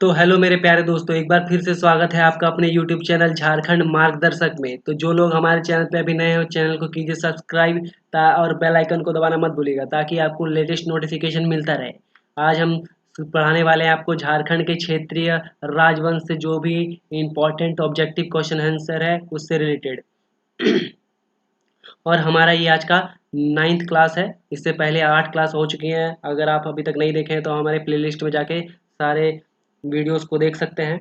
तो हेलो मेरे प्यारे दोस्तों, एक बार फिर से स्वागत है आपका अपने YouTube चैनल झारखंड मार्गदर्शक में। तो जो लोग हमारे चैनल पे अभी नए हो, चैनल को कीजिए सब्सक्राइब और बेल आइकन को दबाना मत भूलिएगा ताकि आपको लेटेस्ट नोटिफिकेशन मिलता रहे। आज हम पढ़ाने वाले हैं आपको झारखंड के क्षेत्रीय राजवंश से जो भी इम्पोर्टेंट ऑब्जेक्टिव क्वेश्चन आंसर है उससे रिलेटेड। और हमारा ये आज का 9th क्लास है। इससे पहले 8 क्लास हो चुकी हैं। अगर आप अभी तक नहीं देखे हैं तो हमारे प्लेलिस्ट में जाके सारे वीडियोस को देख सकते हैं।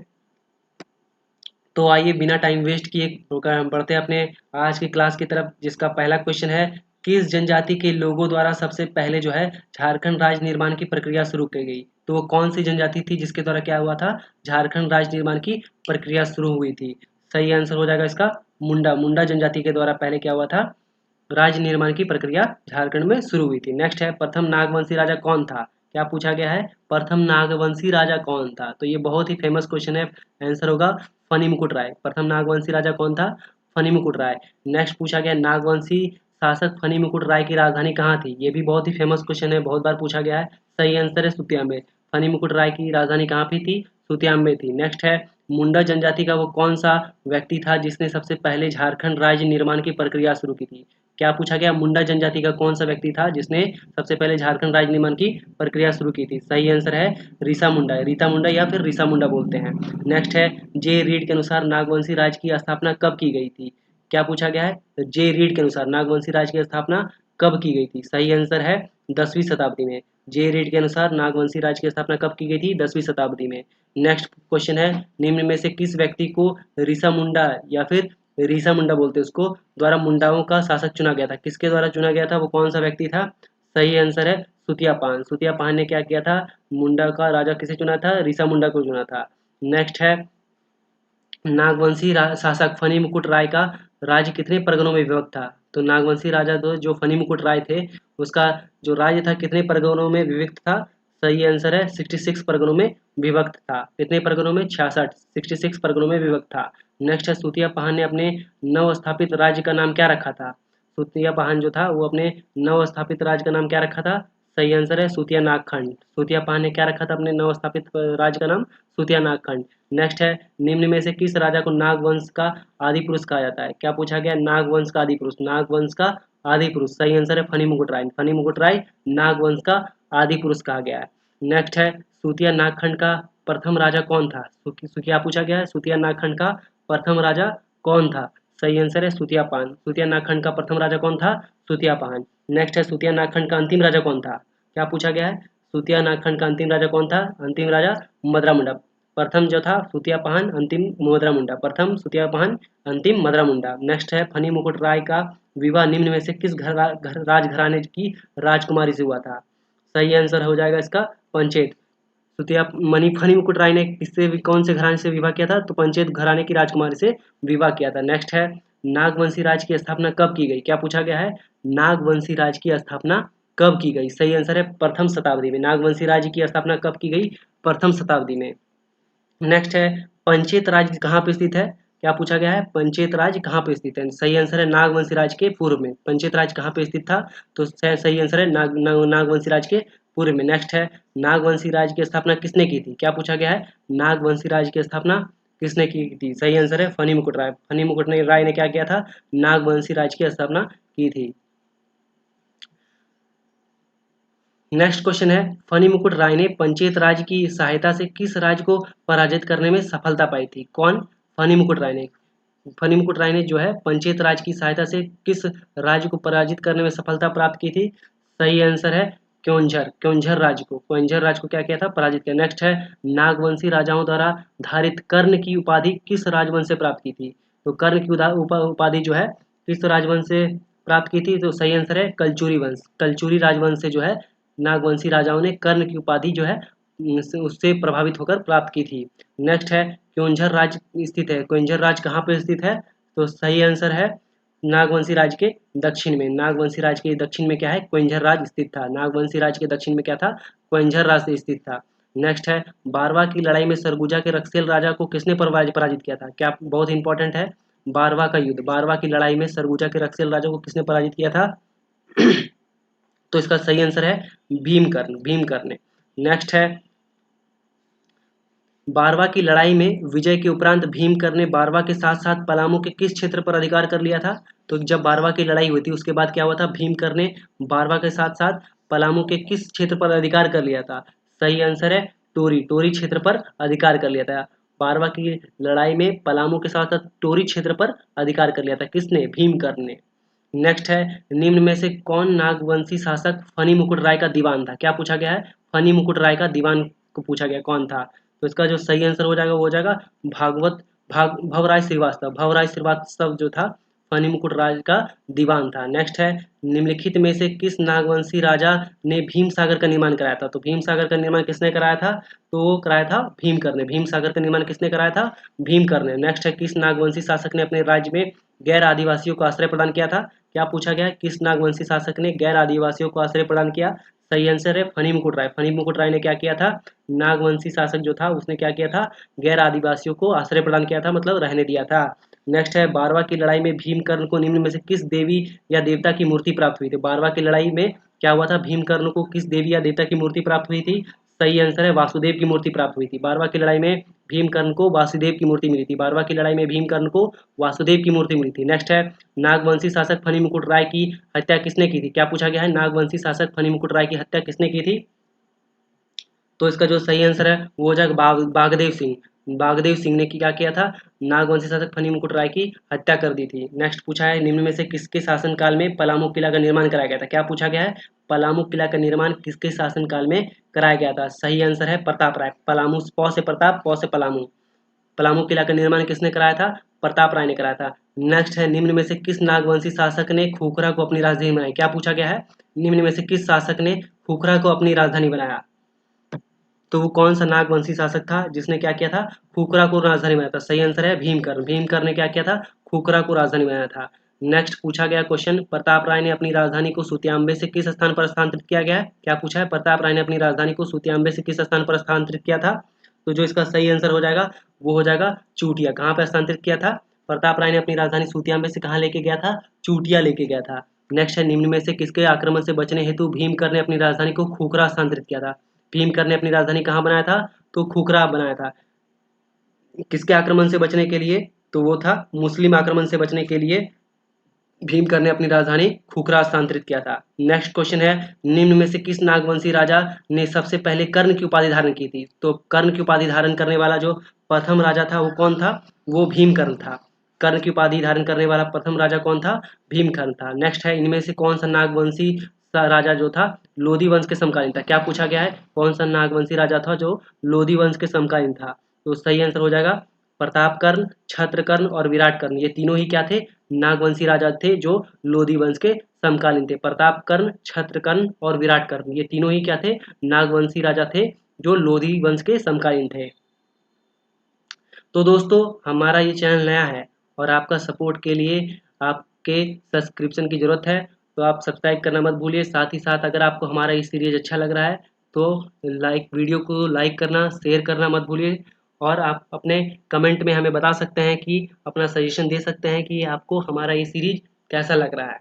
तो आइए बिना टाइम वेस्ट किए होकर हम बढ़ते हैं अपने आज की क्लास की तरफ, जिसका पहला क्वेश्चन है किस जनजाति के लोगों द्वारा सबसे पहले जो है झारखंड राज्य निर्माण की प्रक्रिया शुरू की गई। तो वो कौन सी जनजाति थी जिसके द्वारा क्या हुआ था, झारखंड राज्य निर्माण की प्रक्रिया शुरू हुई थी। सही आंसर हो जाएगा इसका मुंडा। मुंडा जनजाति के द्वारा पहले क्या हुआ था, राज्य निर्माण की प्रक्रिया झारखंड में शुरू हुई थी। नेक्स्ट है प्रथम नागवंशी राजा कौन था। क्या पूछा गया है, प्रथम नागवंशी राजा कौन था। तो ये बहुत ही फेमस क्वेश्चन है। आंसर होगा फनी मुकुट राय। प्रथम नागवंशी राजा कौन था, फनी मुकुट राय। नेक्स्ट पूछा गया नागवंशी शासक फनी मुकुट राय की राजधानी कहाँ थी। ये भी बहुत ही फेमस क्वेश्चन है, बहुत बार पूछा गया है। सही आंसर है सुतियाम्बे। फनी मुकुट राय की राजधानी कहाँ पे थी, सुतियाम्बे थी। नेक्स्ट है मुंडा जनजाति का वो कौन सा व्यक्ति था जिसने सबसे पहले झारखंड राज्य निर्माण की प्रक्रिया शुरू की थी। क्या पूछा गया, मुंडा जनजाति का कौन सा व्यक्ति था जिसने सबसे पहले झारखंड राज्य निर्माण की प्रक्रिया शुरू की थी। सही आंसर है रीसा मुंडा। रीता मुंडा या फिर रीसा मुंडा बोलते हैं। नेक्स्ट है जे रीड के अनुसार नागवंशी राज्य की स्थापना कब की गई थी। क्या पूछा गया है, जे रीड के अनुसार नागवंशी राज्य की स्थापना कब की गई थी। सही आंसर है 10वीं शताब्दी में। जे रीड के अनुसार नागवंशी राज्य की स्थापना कब की गई थी, 10वीं शताब्दी में। नेक्स्ट क्वेश्चन है निम्न में से किस व्यक्ति को रीसा मुंडा या फिर रीसा मुंडा बोलते हैं उसको द्वारा मुंडाओं का शासक चुना गया था। किसके द्वारा चुना गया था, वो कौन सा व्यक्ति था। सही आंसर है सुतिया पान। सुतिया पान ने क्या किया था, मुंडा का राजा किसे चुना था, रीसा मुंडा को चुना था। नेक्स्ट है नागवंशी शासक फनी मुकुट राय का राज्य कितने परगनों में विभक्त था। तो नागवंशी राजा जो फनी मुकुट राय थे उसका जो राज्य था कितने परगनों में विभक्त था। सही आंसर है 66 परगनों में विभक्त था। कितने परगनों में, 66, 66 परगनों में विभक्त था। नेक्स्ट है सूतिया पहान ने अपने नव स्थापित राज्य का नाम क्या रखा था। सूतिया पहान जो था वो अपने नव स्थापित राज्य का नाम क्या रखा था। सही आंसर है सूतिया नागखंड। सूतिया पहान ने क्या रखा था अपने नव स्थापित राज्य का नाम, सूतिया नागखंड। नेक्स्ट है निम्न में से किस राजा को नागवंश का आदि पुरुष कहा जाता है। क्या पूछा गया, नागवंश का आदि पुरुष, नागवंश का आदि पुरुष। सही आंसर है फनी मुकुट राय। फनी मुकुट राय नागवंश का आदि पुरुष कहा गया है। नेक्स्ट है सूतिया नागखंड का प्रथम राजा कौन था। क्या पूछा गया है, सूतिया नागखंड का प्रथम राजा कौन था। सही आंसर है सूतिया पान। सूतिया नागखंड का प्रथम राजा कौन था, सूतिया पान। नेक्स्ट है सूतिया नागखंड का अंतिम राजा कौन था। क्या पूछा गया है, सूतिया नागखंड का अंतिम राजा कौन था, अंतिम राजा मदरा मुंडा। प्रथम जो था सूतिया पहान, अंतिम मदरा मुंडा। प्रथम सूतिया पहान, अंतिम मदरा मुंडा। नेक्स्ट है फनी मुकुट राय का विवाह निम्न में से किस राजघराने की राजकुमारी से हुआ था। सही आंसर हो जाएगा इसका पंचेत। सुतिया फनी मुकुट राय ने किससे कौन से घराने से विवाह किया था, तो पंचेत घराने की राजकुमारी से विवाह किया था। नेक्स्ट है नागवंशी राज की स्थापना कब की गई। क्या पूछा गया है, नागवंशी राज की स्थापना कब की गई। सही आंसर है प्रथम शताब्दी में। नागवंशी राज्य की स्थापना कब की गई, प्रथम शताब्दी में। नेक्स्ट है पंचेत राज कहाँ पे स्थित है। क्या पूछा गया है, पंचेत राज कहाँ पे स्थित है। सही आंसर है नागवंशी राज के पूर्व में। पंचेत राज कहाँ पे स्थित था, तो सही आंसर है नागवंशी राज के पूर्व में। नेक्स्ट है नागवंशी राज की स्थापना किसने की थी। क्या पूछा गया है, नागवंशी राज की स्थापना किसने की थी। सही आंसर है फनी मुकुट राय। फनी मुकुट राय ने क्या किया था, नागवंशी राज की स्थापना की थी। नेक्स्ट क्वेश्चन है फनी मुकुट राय ने पंचेत राज की सहायता से किस राज्य को पराजित करने में सफलता पाई थी। कौन, फनी मुकुट राय ने। फनी मुकुट राय ने जो है पंचेत राज की सहायता से किस राज्य को पराजित करने में सफलता प्राप्त की थी। सही आंसर है क्योंझर। क्योंझर राज्य को, क्योंझर राज्य को क्या किया था, पराजित किया। नेक्स्ट है नागवंशी राजाओं द्वारा धारित कर्ण की उपाधि किस राजवंश से प्राप्त की थी। तो कर्ण की उपाधि जो है किस राजवंश से प्राप्त की थी, तो सही आंसर है कलचुरी वंश। कलचुरी राजवंश से जो है नागवंशी राजाओं ने कर्ण की उपाधि जो है उससे प्रभावित होकर प्राप्त की थी। नेक्स्ट है क्योंझर राज्य स्थित है। क्योंझर राज्य कहाँ पर स्थित है, तो सही आंसर है नागवंशी राज्य के दक्षिण में। नागवंशी राज्य के दक्षिण में क्या है, क्योंझर राज्य स्थित था। नागवंशी राज्य के दक्षिण में क्या था, क्योंझर राज्य स्थित था। नेक्स्ट है बारवा की लड़ाई में सरगुजा के रक्सेल राजा को किसने पराजित किया था। क्या, बहुत इंपॉर्टेंट है, बारवा का युद्ध। बारवा की लड़ाई में सरगुजा के रक्सेल राजा को किसने पराजित किया था तो इसका सही आंसर है भीमकर्ण। भीमकर्ण ने। नेक्स्ट है बारवा की लड़ाई में विजय के उपरांत भीमकर ने बारवा के साथ साथ पलामू के किस क्षेत्र पर अधिकार कर लिया था? तो जब बारवा की लड़ाई हुई थी उसके बाद क्या हुआ था, भीमकर ने बारवा के साथ साथ पलामू के किस क्षेत्र पर अधिकार कर लिया था? सही आंसर है टोरी, टोरी क्षेत्र पर अधिकार कर लिया था। बारवा की लड़ाई में पलामू के साथ साथ टोरी क्षेत्र पर अधिकार कर लिया था। किसने? भीमकर ने। नेक्स्ट है, निम्न में से कौन नागवंशी शासक फनी मुकुट राय का दीवान था? क्या पूछा गया है? फनी मुकुट राय का दीवान को पूछा गया कौन था? तो इसका जो सही आंसर हो जाएगा वो हो जाएगा भवराय श्रीवास्तव। भवराय श्रीवास्तव जो था फनी मुकुट राय का दीवान था। नेक्स्ट है, निम्नलिखित में से किस नागवंशी राजा ने भीम सागर का निर्माण कराया था? तो भीम सागर का निर्माण किसने कराया था? तो वो कराया था भीमकर ने। भीम सागर का निर्माण किसने कराया था? भीमकर ने। नेक्स्ट है, किस नागवंशी शासक ने अपने राज्य में गैर आदिवासियों को आश्रय प्रदान किया था? क्या पूछा गया है? किस नागवंशी शासक ने गैर आदिवासियों को आश्रय प्रदान किया? सही आंसर है फनी मुकुट राय। फनी मुकुट राय ने क्या किया था? नागवंशी शासक जो था उसने क्या किया था? गैर आदिवासियों को आश्रय प्रदान किया था, मतलब रहने दिया था। नेक्स्ट है, बारवा की लड़ाई में भीमकर्ण को निम्न में से किस देवी या देवता की मूर्ति प्राप्त हुई थी? बारवा की लड़ाई में क्या हुआ था? भीमकर्ण को किस देवी या देवता की मूर्ति प्राप्त हुई थी? सही आंसर है वासुदेव की मूर्ति प्राप्त हुई थी। बारवा की लड़ाई में भीमकर्ण को वासुदेव की मूर्ति मिली थी। बारवा की लड़ाई में भीमकर्ण को वासुदेव की मूर्ति मिली थी। नेक्स्ट है, नागवंशी शासक फनी मुकुट राय की हत्या किसने की थी? क्या पूछा गया है? नागवंशी शासक फनी मुकुट राय की हत्या किसने की थी? तो इसका जो सही आंसर है वो हो जाएगा बागदेव सिंह। बागदेव सिंह ने क्या किया था? नागवंशी शासक फनी मुकुट राय की हत्या कर दी थी। नेक्स्ट पूछा है, निम्न में से किसके शासनकाल में पलामू किला का निर्माण कराया गया था? क्या पूछा गया है? पलामू किला का निर्माण किसके शासनकाल में कराया गया था? सही आंसर है प्रताप राय। पलामू, प से प्रताप, प से पलामू। पलामू किला का निर्माण किसने कराया था? प्रताप राय ने कराया था। नेक्स्ट है, निम्न में से किस नागवंशी शासक ने खोखरा को अपनी राजधानी बनाई? क्या पूछा गया है? निम्न में से किस शासक ने खोखरा को अपनी राजधानी बनाया? तो वो कौन सा नागवंशी शासक था जिसने क्या किया था? खुखरा को राजधानी बनाया था? सही आंसर है भीमकर्ण। भीमकर्ण ने क्या किया था? खुखरा को राजधानी बनाया था। नेक्स्ट पूछा गया क्वेश्चन, प्रताप राय ने अपनी राजधानी को सुतियांबे से किस स्थान पर स्थानांतरित किया गया है? क्या पूछा है? प्रताप राय ने अपनी राजधानी को सुतियांबे से किस स्थान पर स्थानांतरित किया था? तो जो इसका सही आंसर हो जाएगा वो हो जाएगा चूटिया। कहाँ पर स्थानांतरित किया था? प्रताप राय ने अपनी राजधानी सुतियांबे से कहाँ लेके गया था? चूटिया लेके गया था। नेक्स्ट है, निम्न में से किसके आक्रमण से बचने हेतु भीमकर्ण ने अपनी राजधानी को खुखरा स्थानांतरित किया था? भीमकर ने अपनी राजधानी कहाँ बनाया था? तो खुखरा बनाया था। किसके आक्रमण से बचने के लिए? तो वो था मुस्लिम आक्रमण से बचने के लिए भीमकर ने अपनी राजधानी खुखरा स्थानांतरित किया था। नेक्स्ट क्वेश्चन है, निम्न में से किस नागवंशी राजा ने सबसे पहले कर्ण की उपाधि धारण की थी? तो कर्ण की उपाधि धारण करने वाला जो प्रथम राजा था वो कौन था? वो भीमकर्ण था। कर्ण की उपाधि धारण करने वाला प्रथम राजा कौन था? भीमकर्ण था। नेक्स्ट है, इनमें से कौन सा नागवंशी राजा जो था लोधी वंश के समकालीन था? क्या पूछा गया है? कौन सा नागवंशी राजा था जो लोधी वंश के समकालीन था? तो सही आंसर हो जाएगा प्रतापकर्ण, छत्रकर्ण और विराटकर्ण। ये तीनों ही क्या थे? नागवंशी राजा थे जो लोधी वंश के समकालीन थे। प्रतापकर्ण, छत्रकर्ण और विराटकर्ण ये तीनों ही क्या थे? नागवंशी राजा थे जो लोधी वंश के समकालीन थे। तो दोस्तों, हमारा ये चैनल नया है और आपका सपोर्ट के लिए आपके सब्सक्रिप्शन की ज़रूरत है, तो आप सब्सक्राइब करना मत भूलिए। साथ ही साथ अगर आपको हमारा ये सीरीज अच्छा लग रहा है तो वीडियो को लाइक करना, शेयर करना मत भूलिए। और आप अपने कमेंट में हमें बता सकते हैं कि अपना सजेशन दे सकते हैं कि आपको हमारा ये सीरीज कैसा लग रहा है।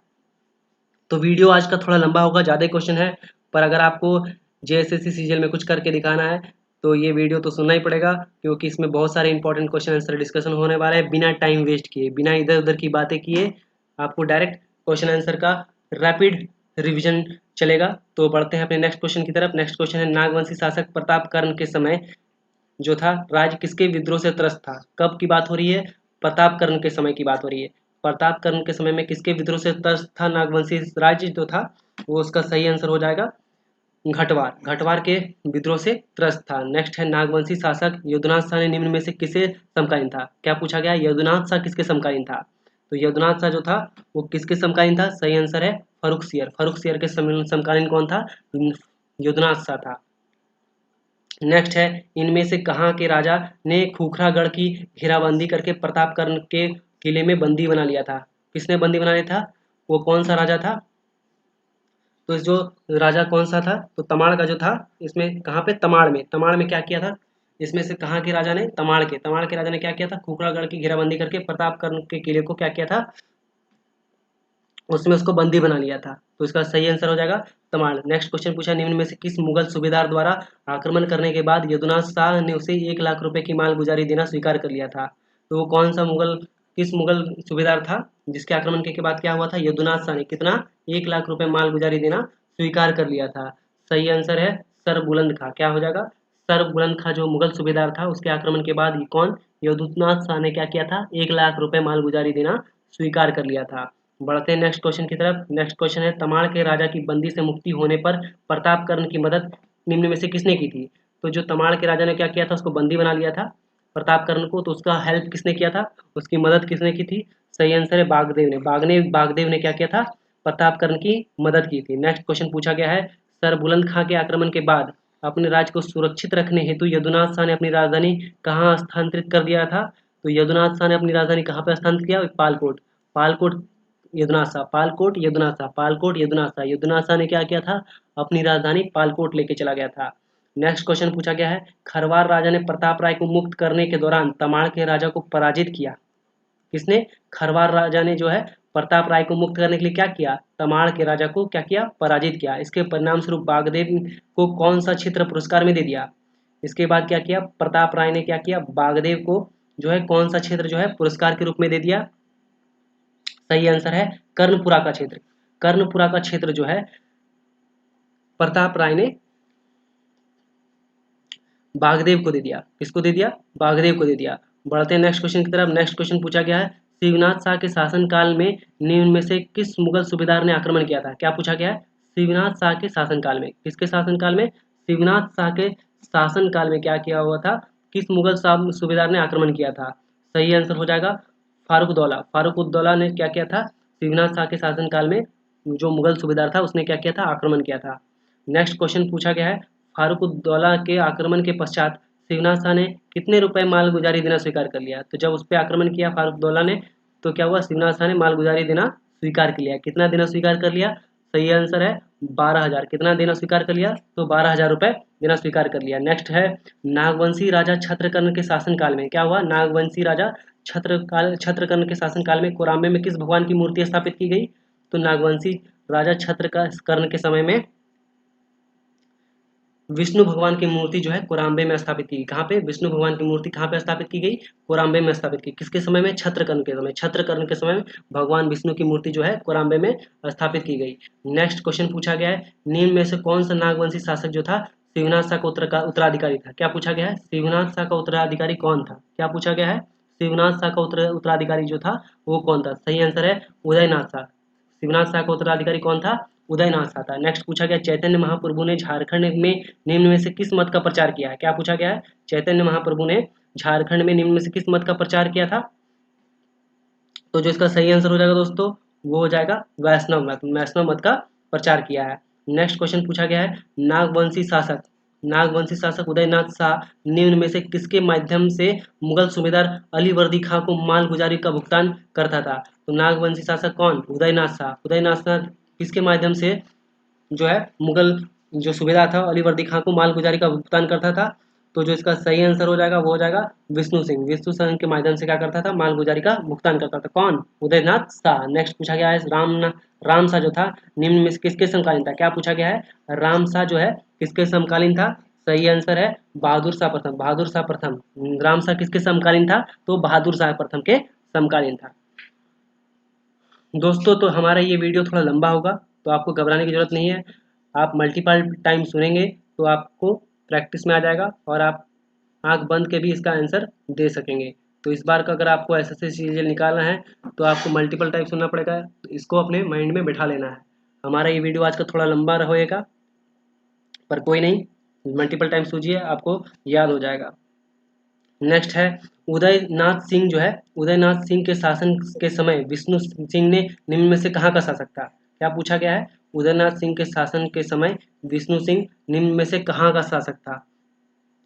तो वीडियो आज का थोड़ा लंबा होगा, ज़्यादा क्वेश्चन है, पर अगर आपको जेएसएससी सीजीएल में कुछ करके दिखाना है तो ये वीडियो तो सुनना ही पड़ेगा, क्योंकि इसमें बहुत सारे इंपॉर्टेंट क्वेश्चन आंसर डिस्कशन होने वाला है बिना टाइम वेस्ट किए, बिना इधर उधर की बातें किए। आपको डायरेक्ट क्वेश्चन आंसर का रैपिड रिविजन चलेगा। तो बढ़ते हैं अपने नेक्स्ट क्वेश्चन की तरफ। नेक्स्ट क्वेश्चन है, नागवंशी शासक प्रतापकर्ण के समय जो था राज्य किसके विद्रोह से त्रस्त था? कब की बात हो रही है? प्रतापकर्ण के समय की बात हो रही है। प्रतापकर्ण के समय में किसके विद्रोह से त्रस्त था नागवंशी राज्य जो था? वो उसका सही आंसर हो जाएगा घटवार। घटवार के विद्रोह से त्रस्त था। नेक्स्ट है, नागवंशी शासक यदुनाथ शाह ने निम्न में से किसे समकालीन था? क्या पूछा गया? यदुनाथ शाह किसके समकालीन था? तो यदुनाथ शाह जो था वो किसके समकालीन था? सही आंसर है फर्रुखसियर। फर्रुखसियर के समकालीन कौन था? यदुनाथ शाह था। नेक्स्ट है, इनमें से कहाँ के राजा ने खूखरागढ़ की घेराबंदी करके प्रतापकर्ण के किले में बंदी बना लिया था? किसने बंदी बना लिया था? वो कौन सा राजा था? तो जो राजा कौन सा था? तो तमाड़ का जो था, इसमें कहाँ पे? तमाड़ में क्या किया था? इसमें से कहाँ के राजा ने? तमाड़ के राजा ने क्या किया था? खूखरागढ़ की घेराबंदी करके प्रतापकर्ण के किले को क्या किया था? उसमें उसको बंदी बना लिया था। तो इसका सही आंसर हो जाएगा तमाड़। नेक्स्ट क्वेश्चन पूछा, निम्न में से किस मुगल सूबेदार द्वारा आक्रमण करने के बाद यदुनाथ शाह ने उसे 1 लाख रुपए की मालगुजारी देना स्वीकार कर लिया था? तो वो कौन सा मुगल, किस मुगल सूबेदार था जिसके आक्रमण के बाद क्या हुआ था? यदुनाथ शाह ने कितना, 1 लाख रुपए मालगुजारी देना स्वीकार कर लिया था। सही आंसर है सर बुलंद खां। क्या हो जाएगा? सर बुलंद खां जो मुगल सूबेदार था, उसके आक्रमण के बाद कौन, यदुनाथ शाह ने क्या किया था? 1 लाख रुपए मालगुजारी देना स्वीकार कर लिया था। बढ़ते हैं नेक्स्ट क्वेश्चन की तरफ। नेक्स्ट क्वेश्चन है, तमाड़ के राजा की बंदी से मुक्ति होने पर प्रतापकर्ण की मदद निम्न में से किसने की थी? तो जो तमाड़ के राजा ने क्या किया था, उसको बंदी बना लिया था प्रतापकर्ण को, तो उसका हेल्प किसने किया था, उसकी मदद किसने की थी? सही आंसर है बागदेव ने। बागदेव ने क्या किया था? प्रतापकर्ण की मदद की थी। नेक्स्ट क्वेश्चन पूछा गया है, सर बुलंद खां के आक्रमण के बाद अपने राज्य को सुरक्षित रखने हेतु यदुनाथ शाह ने अपनी राजधानी कहाँ स्थानांतरित कर दिया था? तो यदुनाथ शाह ने अपनी राजधानी कहाँ पर स्थानांतरित किया? पालकोट। पालकोट यदुनाथ शाह, पालकोट यदुनाथ शाह, पालकोट यदुनाथ शाह। यदुनाथ शाह ने क्या किया था? अपनी राजधानी पालकोट लेके चला गया था। नेक्स्ट क्वेश्चन पूछा गया है, खरवार राजा ने प्रताप राय को मुक्त करने के दौरान तमाड़ के राजा को पराजित किया। किसने? खरवार राजा ने जो है प्रताप राय को मुक्त करने के लिए क्या किया? तमाड़ के राजा को क्या किया? पराजित किया। इसके परिणाम स्वरूप बागदेव को कौन सा क्षेत्र पुरस्कार में दे दिया? इसके बाद क्या किया? प्रताप राय ने क्या किया? बागदेव को जो है कौन सा क्षेत्र जो है पुरस्कार के रूप में दे दिया? सही आंसर है कर्णपुरा का क्षेत्र। कर्णपुरा का क्षेत्र जो है प्रताप राय ने बागदेव को दे दिया। किसको दे दिया? बागदेव को दे दिया। बढ़ते हैं नेक्स्ट क्वेश्चन की तरफ। नेक्स्ट क्वेश्चन पूछा गया है, शिवनाथ शाह के शासनकाल में निम्न में से किस मुगल सूबेदार ने आक्रमण किया था? क्या पूछा गया है? शिवनाथ शाह के शासनकाल में, किसके शासनकाल में? शिवनाथ शाह के शासनकाल में क्या किया हुआ था? किस मुगल सूबेदार ने आक्रमण किया था? सही आंसर हो जाएगा फारूकउद्दौला। फारूकउद्दौला ने क्या किया था? शिवनाथ शाह के शासनकाल में जो मुगल सूबेदार था उसने क्या किया था? आक्रमण किया था। नेक्स्ट क्वेश्चन पूछा गया है, फारूकउद्दौला के आक्रमण के पश्चात शिवनाथ शाह ने कितने रुपए मालगुजारी देना स्वीकार कर लिया? तो जब उस पर आक्रमण किया फारूकउद्दौला ने, तो क्या हुआ? शिवनाथ शाह ने मालगुजारी देना स्वीकार कर लिया। कितना देना स्वीकार कर लिया? सही आंसर है 12,000। कितना देना स्वीकार कर लिया? तो 12,000 रुपए देना स्वीकार कर लिया। नेक्स्ट है, नागवंशी राजा छत्रकर्ण के शासनकाल में क्या हुआ? नागवंशी राजा छत्रकर्ण के शासनकाल में कोराम्बे में किस भगवान की मूर्ति स्थापित की गई? तो नागवंशी राजा छत्रकर्ण के समय में विष्णु भगवान की मूर्ति जो है कोराम्बे में स्थापित की गई। कहाँ पे? विष्णु भगवान की मूर्ति कहाँ पे स्थापित की गई? कोराम्बे में स्थापित की। किसके समय में? छत्रकर्ण के समय। छत्रकर्ण के समय में भगवान विष्णु की मूर्ति जो है कोराम्बे में स्थापित की गई। नेक्स्ट क्वेश्चन पूछा गया है, निम्न में से कौन सा नागवंशी शासक जो था शिवनाथ शाह का उत्तराधिकारी था? क्या पूछा गया है? शिवनाथ शाह का उत्तराधिकारी कौन था? क्या पूछा गया है? शिवनाथ शाह का उत्तराधिकारी जो था वो कौन था? सही आंसर है उदयनाथ शाह। शिवनाथ शाह का उत्तराधिकारी कौन था? उदयनाथ शाह था। नेक्स्ट पूछा गया, चैतन्य महाप्रभु ने झारखंड में निम्न में से किस मत का प्रचार किया है? क्या पूछा गया है? चैतन्य महाप्रभु ने झारखंड में निम्न में से किस मत का प्रचार किया था? तो जो इसका सही आंसर हो जाएगा दोस्तों, वो हो जाएगा वैष्णव मत। वैष्णव मत का प्रचार किया है। नेक्स्ट क्वेश्चन पूछा गया है, नागवंशी शासक उदयनाथ शाह निम्न में से किसके माध्यम से मुगल सूबेदार अलीवर्दी खां को मालगुजारी का भुगतान करता था? तो नागवंशी शासक कौन? उदयनाथ शाह। उदयनाथ शाह किसके माध्यम से जो है मुगल जो सूबेदार था अलीवर्दी खां को मालगुजारी का भुगतान करता था? तो जो इसका सही आंसर हो जाएगा वो हो जाएगा विष्णु सिंह। विष्णु सिंह के माध्यम से क्या करता था? मालगुजारी का भुगतान करता था। कौन? उदयनाथ शाह। नेक्स्ट पूछा गया है, राम शाह जो था निम्न में किसके समकालीन था? क्या पूछा गया है? राम शाह जो है किसके समकालीन था? सही आंसर है बहादुर शाह प्रथम। बहादुर शाह प्रथम। राम शाह किसके समकालीन था? तो बहादुर शाह प्रथम के समकालीन था। दोस्तों तो हमारा ये वीडियो थोड़ा लंबा होगा, तो आपको घबराने की जरूरत नहीं है। आप मल्टीपल टाइम सुनेंगे तो आपको प्रैक्टिस में आ जाएगा और आप आंख बंद के भी इसका आंसर दे सकेंगे। तो इस बार का अगर आपको एसएससी सीजीएल निकालना है तो आपको मल्टीपल टाइम सुनना पड़ेगा, तो इसको अपने माइंड में बैठा लेना है। हमारा ये वीडियो आज का थोड़ा लंबा रहेगा, पर कोई नहीं, मल्टीपल टाइम सूझिए, आपको याद हो जाएगा। नेक्स्ट है, उदयनाथ सिंह जो है, उदयनाथ सिंह के शासन के समय विष्णु सिंह ने निम्न में से कहाँ का शासक था? क्या पूछा गया है? उदयनाथ सिंह के शासन के समय विष्णु सिंह निम्न में से कहाँ का शासक था?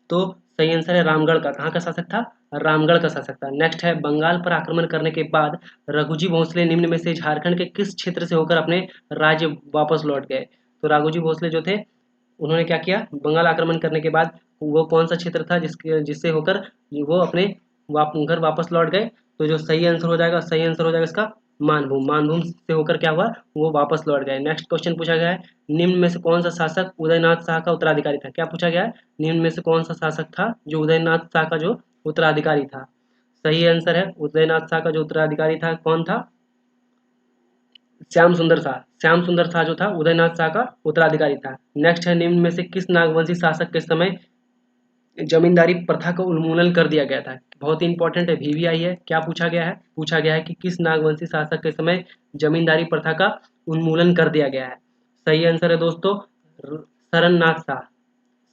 तो सही आंसर है रामगढ़ का। कहाँ का शासक था? रामगढ़ का शासक था। नेक्स्ट है, बंगाल पर आक्रमण करने के बाद रघुजी भोसले निम्न में से झारखंड के किस क्षेत्र से होकर अपने राज्य वापस लौट गए? तो राघोजी भोसले जो थे उन्होंने क्या किया? बंगाल आक्रमण करने के बाद वो कौन सा क्षेत्र था जिससे होकर वो अपने घर वापस लौट गए? तो जो सही आंसर हो जाएगा, सही आंसर हो जाएगा इसका मानभूम, मानभूम से होकर क्या हुआ, वो वापस लौट गए। नेक्स्ट क्वेश्चन पूछा गया है, निम्न में से कौन सा शासक उदयनाथ शाह का उत्तराधिकारी था। क्या पूछा गया है, निम्न में से कौन सा शासक था जो उदयनाथ शाह का जो उत्तराधिकारी था। सही आंसर है, उदयनाथ शाह का जो उत्तराधिकारी था कौन था, श्याम सुंदर शाह। श्याम सुंदर शाह जो था उदयनाथ शाह का उत्तराधिकारी था। नेक्स्ट है, निम्न में से किस नागवंशी शासक के समय जमींदारी प्रथा का उन्मूलन कर दिया गया था। बहुत ही इंपॉर्टेंट है, VVI है। क्या पूछा गया है, पूछा गया है कि किस नागवंशी शासक के समय जमींदारी प्रथा का उन्मूलन कर दिया गया है। सही आंसर है दोस्तों, शरणनाथ शाह।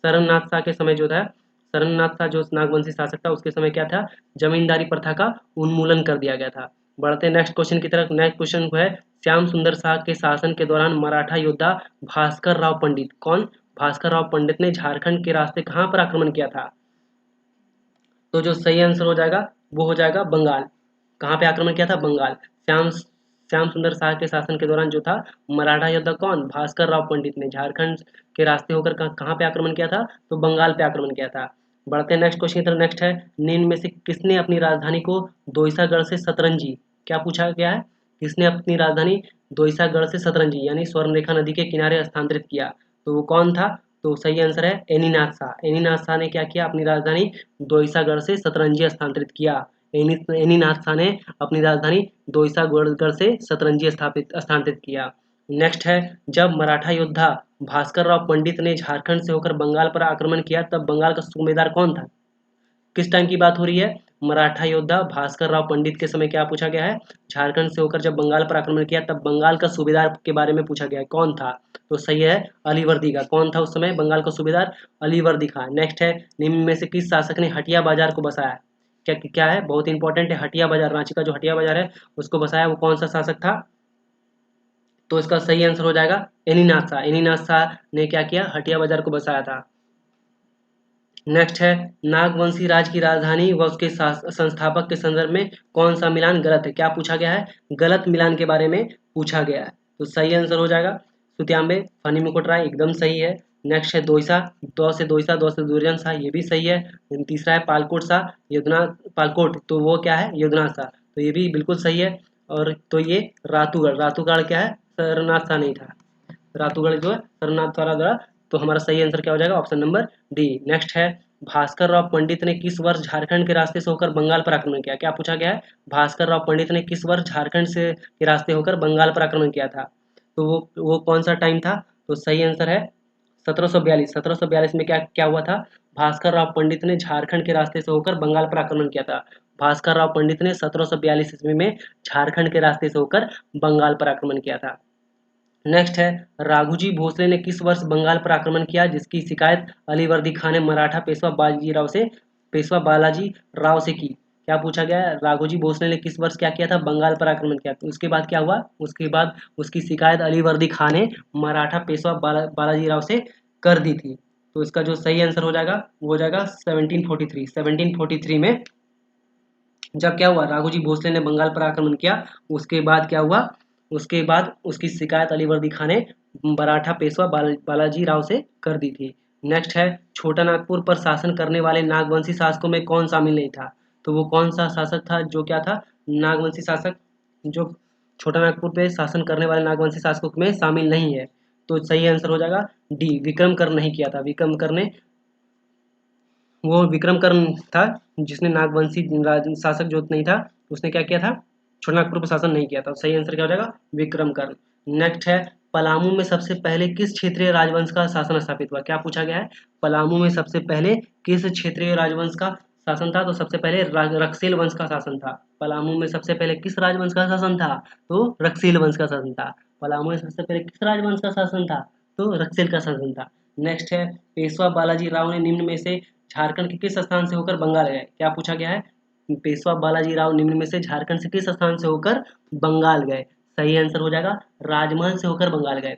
शरणनाथ शाह के समय जो था, शरणनाथ शाह जो नागवंशी शासक था उसके समय क्या था, जमींदारी प्रथा का उन्मूलन कर दिया गया था। बढ़ते नेक्स्ट क्वेश्चन की तरफ। नेक्स्ट क्वेश्चन है, श्याम सुंदर शाह के शासन के दौरान मराठा योद्धा भास्कर राव पंडित, कौन, भास्कर राव पंडित ने झारखंड के रास्ते कहां पर आक्रमण किया था। तो जो सही आंसर हो जाएगा वो हो जाएगा बंगाल। कहाँ पे आक्रमण किया था, बंगाल। श्याम सुंदर शाह के शासन के दौरान जो था मराठा योद्धा कौन, भास्कर राव पंडित ने झारखंड के रास्ते होकर कहाँ पे आक्रमण किया था, तो बंगाल पे आक्रमण किया था। बढ़ते हैं नेक्स्ट क्वेश्चन की तरफ। नेक्स्ट है, निम्न में से किसने अपनी राजधानी को दोईसागढ़ से सतरंजी, क्या पूछा गया है, किसने अपनी राजधानी दोईसागढ़ से सतरंजी यानी स्वर्णरेखा नदी के किनारे स्थानांतरित किया, तो वो कौन था। तो सही आंसर है एनीनाथ शाह। एनीनाथ शाह ने क्या किया, अपनी राजधानी दोईसागढ़ से सतरंजी स्थानांतरित किया। एनीनाथ शाह ने अपनी राजधानी दोईसागढ़ से सतरंजी स्थानांतरित किया। नेक्स्ट है, जब मराठा योद्धा भास्कर राव पंडित ने झारखंड से होकर बंगाल पर आक्रमण किया तब बंगाल का सूबेदार कौन था। किस टाइम की बात हो रही है, मराठा योद्धा भास्कर राव पंडित के समय क्या पूछा गया है, झारखंड से होकर जब बंगाल पर आक्रमण किया तब बंगाल का सूबेदार के बारे में पूछा गया है, कौन था। तो सही है अलीवर्दी का। कौन था उस समय बंगाल का सूबेदार, अलीवर्दी खां। नेक्स्ट है, निम्न में से किस शासक ने हटिया बाजार को बसाया। क्या क्या है, बहुत इंपॉर्टेंट है, हटिया बाजार, रांची का जो हटिया बाजार है उसको बसाया, वो कौन सा शासक था। तो इसका सही आंसर हो जाएगा एनीनाथ शाह। एनीनाथ शाह ने क्या किया, हटिया बाजार को बसाया था। नेक्स्ट है, नागवंशी राज की राजधानी व उसके संस्थापक के संदर्भ में कौन सा मिलान गलत है। क्या पूछा गया है, गलत मिलान के बारे में पूछा गया है। तो सही आंसर हो जाएगा सुत्याम्बे फनी मुकुटराय, एकदम सही है। नेक्स्ट है दोईसा, दो से दोईसा, दो से दुर्जन शाह, ये भी सही है। तीसरा है पालकोट शाह, युद्धनाथ पालकोट, तो वो क्या है, युद्धनाथ शाह, तो ये भी बिल्कुल सही है। और तो ये रातूगढ़, रातूगढ़ क्या है, सरनाथ शाह नहीं था, रातूगढ़ जो है सरनाथ वाला गढ़। तो हमारा सही आंसर क्या हो जाएगा, ऑप्शन नंबर डी। नेक्स्ट है, भास्कर राव पंडित ने किस वर्ष झारखंड के रास्ते से होकर बंगाल पर आक्रमण किया। क्या पूछा गया है, भास्कर राव पंडित ने किस वर्ष झारखंड से के रास्ते होकर बंगाल पर आक्रमण किया था, तो वो कौन सा टाइम था। तो सही आंसर है 1742। 1742 में क्या क्या हुआ था, भास्कर राव पंडित ने झारखंड के रास्ते से होकर बंगाल पर आक्रमण किया था। भास्कर राव पंडित ने 1742 ईस्वी में झारखंड के रास्ते से होकर बंगाल पर आक्रमण किया था। नेक्स्ट है, राघोजी भोसले ने किस वर्ष बंगाल पर आक्रमण किया जिसकी शिकायत अलीवर्दी खान ने मराठा पेशवा बालाजी राव से की। क्या पूछा गया है, राघोजी भोसले ने किस वर्ष क्या किया था, बंगाल पर आक्रमण किया। तो उसके बाद क्या हुआ, उसके बाद उसकी शिकायत अलीवर्दी खान ने मराठा पेशवा बालाजी राव से कर दी थी। तो इसका जो सही आंसर हो जाएगा वो हो जाएगा 1743। 1743 में जब क्या हुआ, राघोजी भोसले ने बंगाल पर आक्रमण किया, उसके बाद क्या हुआ, उसके बाद उसकी शिकायत अलीवर्दी खान ने मराठा पेशवा बालाजी राव से कर दी थी। नेक्स्ट है, छोटा नागपुर पर शासन करने वाले नागवंशी शासकों में कौन शामिल नहीं था। तो वो कौन सा शासक था जो क्या था, नागवंशी शासक जो छोटा नागपुर पे शासन करने वाले नागवंशी शासकों में शामिल नहीं है। तो सही आंसर हो जाएगा डी, विक्रम कर नहीं किया था। विक्रम कर ने, वो विक्रम कर्ण था जिसने नागवंशी शासक जो नहीं था उसने क्या किया था, छोटानागपुर पर शासन नहीं किया था। सही आंसर क्या हो जाएगा, विक्रम कर्ण। नेक्स्ट है, पलामू में सबसे पहले किस क्षेत्रीय राजवंश का शासन स्थापित हुआ। क्या पूछा गया है, पलामू में सबसे पहले किस क्षेत्रीय राजवंश का शासन था। तो सबसे पहले रक्सेल वंश का शासन था। पलामू में सबसे पहले किस राजवंश का शासन था, तो रक्सेल वंश का शासन था। पलामू में सबसे पहले किस राजवंश का शासन था, तो रक्सेल का शासन था। नेक्स्ट है, पेशवा बालाजी राव ने निम्न में से झारखंड के किस स्थान से होकर बंगाल गए। क्या पूछा गया है, पेशवा बालाजी राव निम्न में से झारखंड से किस स्थान से होकर बंगाल गए। सही आंसर हो जाएगा राजमहल से होकर बंगाल गए।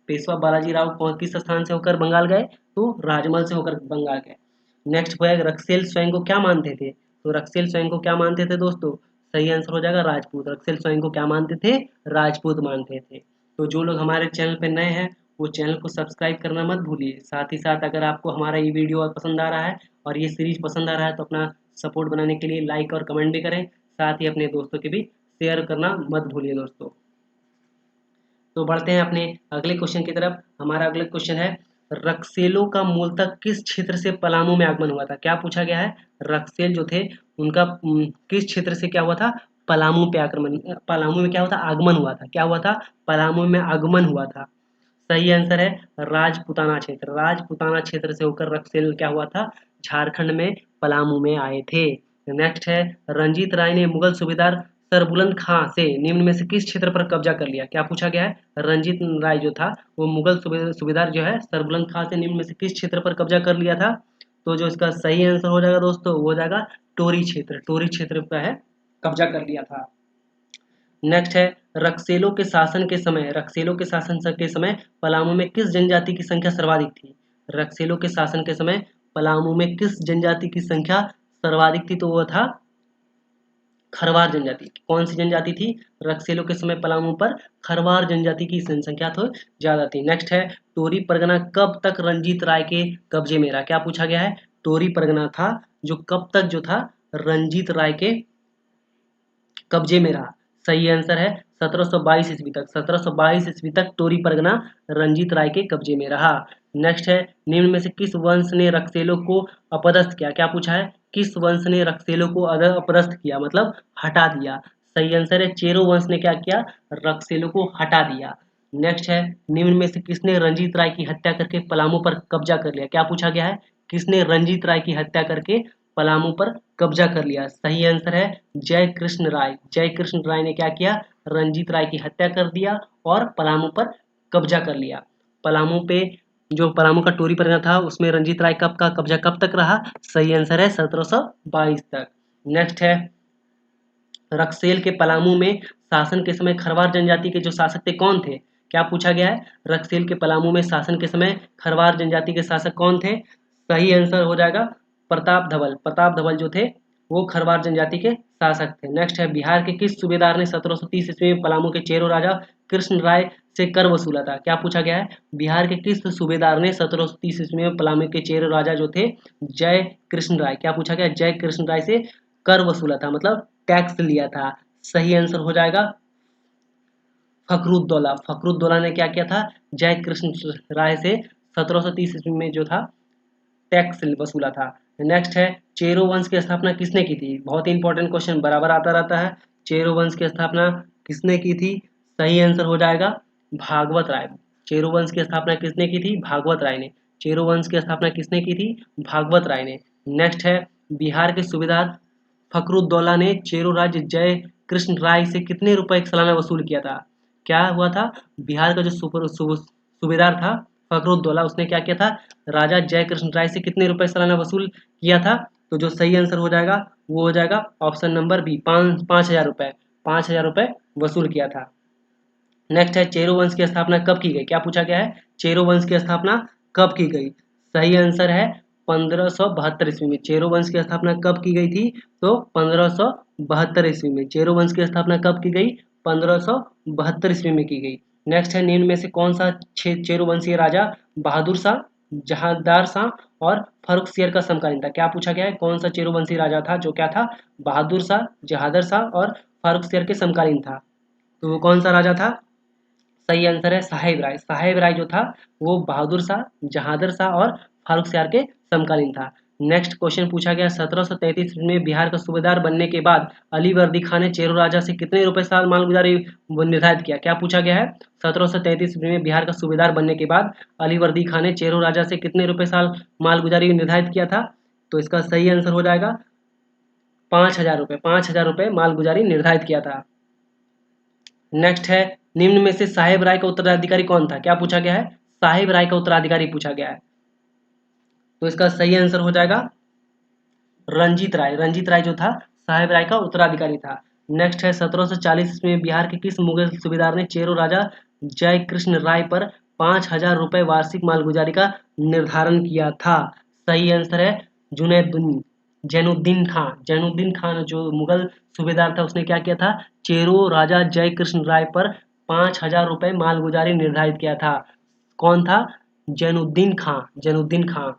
पेशवा बालाजी राव किस स्थान से होकर बंगाल गए, तो राजमहल से होकर बंगाल गए। नेक्स्ट हो जाएगा, रक्सेल स्वयं को क्या मानते थे। तो रक्सेल स्वयं को क्या मानते थे दोस्तों, सही आंसर हो जाएगा राजपूत। रक्सेल स्वयं को क्या मानते थे, राजपूत मानते थे। तो जो लोग हमारे चैनल पर नए हैं वो चैनल को सब्सक्राइब करना मत भूलिए। साथ ही साथ अगर आपको हमारा ये वीडियो पसंद आ रहा है और ये सीरीज पसंद आ रहा है तो अपना सपोर्ट बनाने के लिए लाइक और कमेंट भी करें, साथ ही अपने दोस्तों के भी शेयर करना मत भूलिए दोस्तों। तो बढ़ते हैं अपने अगले क्वेश्चन की तरफ। हमारा अगला क्वेश्चन है, रक्सेलों का मूलतः किस क्षेत्र से पलामू में आगमन हुआ था? क्या पूछा गया है? रक्सेल जो थे उनका किस क्षेत्र से क्या हुआ था? पलामू पे आक्रमण, पलामू में क्या हुआ था? आगमन हुआ था। क्या हुआ था? पलामू में आगमन हुआ था। सही आंसर है राजपुताना क्षेत्र। राजपुताना क्षेत्र से होकर रक्सेल क्या हुआ था? झारखंड में पलामू में आए थे। नेक्स्ट है, रंजीत राय ने मुगल सूबेदार सरबुलंद खां से निम्न में से किस क्षेत्र पर कब्जा कर लिया? क्या पूछा गया है? रंजीत राय जो था वो मुगल सूबेदार जो है सरबुलंद खां से निम्न में से किस क्षेत्र पर कब्जा कर लिया था? तो जो इसका सही आंसर हो जाएगा दोस्तों वो हो जाएगा टोरी क्षेत्र। टोरी क्षेत्र पर है कब्जा कर लिया था। नेक्स्ट है, रक्सेलों के शासन के समय, रक्सेलों के शासन के समय पलामू में किस जनजाति की संख्या सर्वाधिक थी? रक्सेलों के शासन के समय पलामू में किस जनजाति की संख्या सर्वाधिक थी? तो वो था खरवार जनजाति। कौन सी जनजाति थी? रक्सेलों के समय पलामू पर खरवार जनजाति की जनसंख्या तो ज्यादा थी। नेक्स्ट है, टोरी परगना कब तक रंजीत राय के कब्जे में रहा? क्या पूछा गया है? टोरी परगना था जो कब तक जो था रंजीत राय के कब्जे में रहा। सही आंसर है 1722 ईस्वी तक। 1722 ईस्वी तक टोरी परगना रंजीत राय के कब्जे में रहा। नेक्स्ट है, निम्न में से किस वंश ने रक्सेलों को अपदस्थ किया? क्या पूछा है? किस वंश ने रक्सेलों को अपदस्थ किया मतलब हटा दिया? सही आंसर है चेरो वंश ने क्या किया? रक्सेलों को हटा दिया। नेक्स्ट है, निम्न में से किसने रंजीत राय की हत्या करके पलामू पर कब्जा कर लिया? क्या पूछा गया है? किसने रंजीत राय की हत्या करके पलामू पर कब्जा कर लिया? सही आंसर है जय कृष्ण राय। जय कृष्ण राय ने क्या किया? रंजीत राय की हत्या कर दिया और पलामू पर कब्जा कर लिया। पलामू पे जो पलामू का टोरी परगना था उसमें रंजीत राय कब का कब्जा कब तक रहा? सही आंसर है 1722 तक। नेक्स्ट है, रक्सेल के पलामू में शासन के समय खरवार जनजाति के जो शासक थे कौन थे? क्या पूछा गया है? रक्सेल के पलामू में शासन के समय खरवार जनजाति के शासक कौन थे? सही आंसर हो जाएगा प्रताप धवल। प्रताप धवल जो थे वो खरवार जनजाति के शासक थे। नेक्स्ट है, बिहार के किस सूबेदार ने 1730 ईस्वी में पलामू के चेरो राजा कृष्ण राय से कर वसूला था? क्या पूछा गया है? बिहार के किस सूबेदार ने 1730 ईस्वी में पलामू के चेरो राजा जो थे जय कृष्ण राय, क्या पूछा गया? जय कृष्ण राय से कर वसूला था मतलब टैक्स लिया था। सही आंसर हो जाएगा फखरुद्दौला। फखरुद्दौला ने क्या किया था? जय कृष्ण राय से 1730 ईस्वी में जो था टैक्स वसूला था। नेक्स्ट है, चेरो वंश की स्थापना किसने की थी? बहुत ही इंपॉर्टेंट क्वेश्चन बराबर आता रहता है। चेरो वंश की स्थापना किसने की थी? सही आंसर हो जाएगा भागवत राय। चेरो वंश की स्थापना किसने की थी? भागवत राय ने। चेरो वंश की स्थापना किसने की थी? भागवत राय ने। नेक्स्ट है, बिहार के सूबेदार फखरुद्दौला ने चेरो राज्य जय कृष्ण राय से कितने रुपए सालाना वसूल किया था? क्या हुआ था? बिहार का जो सूबेदार था फखरुद्दौला उसने क्या किया था? राजा जय कृष्ण राय से कितने रुपए सालाना वसूल किया था? तो जो सही आंसर हो जाएगा वो हो जाएगा ऑप्शन नंबर बी, 5,000 रुपए। 5,000 रुपए वसूल किया था। नेक्स्ट है, चेरो वंश की स्थापना कब की गई? क्या पूछा गया है? चेरो वंश की स्थापना कब की गई? सही आंसर है 1572 ईस्वी में। चेरो वंश की स्थापना कब की गई थी? तो 1572 ईस्वी में। चेरो वंश की स्थापना कब की गई? 1572 ईस्वी में की गई। नेक्स्ट है, निम्न में से कौन सा चेरो वंशीय राजा बहादुर शाह, जहांदार शाह और फर्रुखसियर का समकालीन था? क्या पूछा गया है? कौन सा चेरो वंशी राजा था जो क्या था? बहादुर शाह, जहादर शाह और फर्रुखसियर के समकालीन था? तो वो कौन सा राजा था? सही आंसर है साहेब राय। साहेब राय जो था वो बहादुर शाह, जहादर शाह और फारुखसियार के समकालीन था। नेक्स्ट क्वेश्चन पूछा गया, 1733 में बिहार का सूबेदार बनने के बाद अली वर्दी खान ने चेरो राजा से कितने रुपए साल मालगुजारी निर्धारित किया? क्या पूछा गया है? 1733 में बिहार का सूबेदार बनने के बाद अली वर्दी खान ने चेरो राजा से कितने रुपए साल मालगुजारी निर्धारित किया था? तो इसका सही आंसर हो जाएगा 5,000 रुपए। 5,000 रुपए मालगुजारी निर्धारित किया था। नेक्स्ट है, निम्न में से साहेब राय का उत्तराधिकारी कौन था? क्या पूछा गया है? साहेब राय का उत्तराधिकारी पूछा गया है। तो इसका सही आंसर हो जाएगा रंजीत राय। रंजीत राय जो था साहेब राय का उत्तराधिकारी था। नेक्स्ट है, 1740 में बिहार के किस मुगल सूबेदार ने चेरो राजा जय कृष्ण राय पर 5,000 रुपए वार्षिक मालगुजारी का निर्धारण किया था? सही आंसर है जुनैदुद्दीन जैनुद्दीन खान। जैनुद्दीन खान जो मुगल सूबेदार था उसने क्या किया था? चेरो राजा जय कृष्ण राय पर 5,000 रुपए मालगुजारी निर्धारित किया था। कौन था? जैनुद्दीन खान। जैनुद्दीन खान।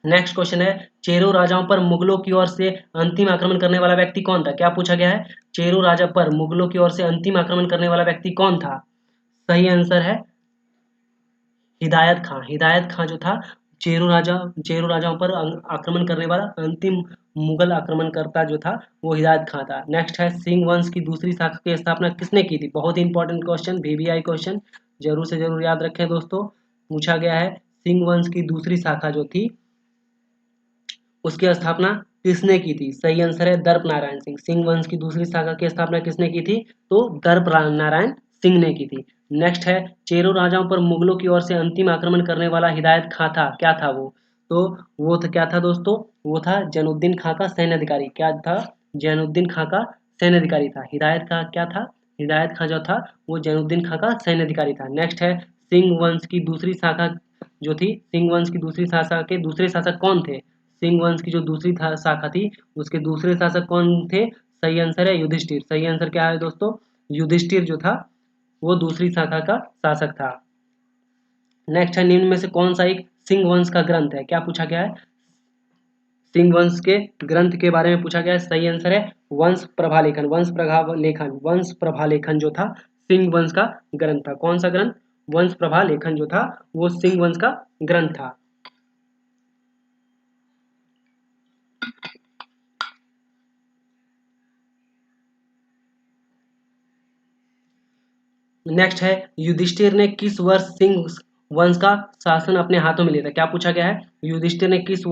नेक्स्ट क्वेश्चन है, चेरो राजाओं पर मुगलों की ओर से अंतिम आक्रमण करने वाला व्यक्ति कौन था? क्या पूछा गया है? चेरो राजा पर मुगलों की ओर से अंतिम आक्रमण करने वाला व्यक्ति कौन था? सही आंसर है हिदायत खां। हिदायत खां जो था चेरो राजाओं पर आक्रमण करने वाला अंतिम मुगल आक्रमणकर्ता जो था वो हिदायत खां था। नेक्स्ट है, सिंह वंश की दूसरी शाखा की स्थापना किसने की थी? बहुत ही इंपॉर्टेंट क्वेश्चन, VVI क्वेश्चन, जरूर से जरूर याद रखें दोस्तों। पूछा गया है सिंह वंश की दूसरी शाखा जो थी उसकी स्थापना किसने की थी? सही आंसर है दर्प नारायण सिंह। सिंह वंश की दूसरी शाखा की स्थापना किसने की थी? तो दर्प नारायण सिंह ने की थी। नेक्स्ट है, चेरो राजाओं पर मुगलों की ओर से अंतिम आक्रमण करने वाला हिदायत खां था, क्या था वो? तो वो था, क्या था दोस्तों? वो था जैनुद्दीन खां का सैन्य अधिकारी। क्या था? जैनुद्दीन खां का सैन्य अधिकारी था। हिदायत खां क्या था? हिदायत खां जो था वो जैनुद्दीन खां का सैन्य अधिकारी था। नेक्स्ट है, सिंह वंश की दूसरी शाखा जो थी, सिंह वंश की दूसरी शाखा के दूसरे शासक कौन थे? सिंह वंश की जो दूसरी शाखा थी उसके दूसरे शासक कौन थे? सही आंसर है युधिष्ठिर। सही आंसर क्या है दोस्तों? युधिष्ठिर जो था वो दूसरी शाखा का शासक था। नेक्स्ट है, निम्न में से कौन सा एक सिंह वंश का ग्रंथ है? क्या पूछा गया है? सिंह वंश के ग्रंथ के बारे में पूछा गया है। सही आंसर है वंश प्रभालेखन। वंश प्रभालेखन जो था सिंह वंश का ग्रंथ था। कौन सा ग्रंथ? वंश प्रभालेखन जो था वो सिंह वंश का ग्रंथ था। नेक्स्ट है, युधिष्ठिर ने किस वर्ष सिंह वंश का शासन अपने हाथों में लिया था? क्या पूछा गया है? युधिष्ठिर ने किस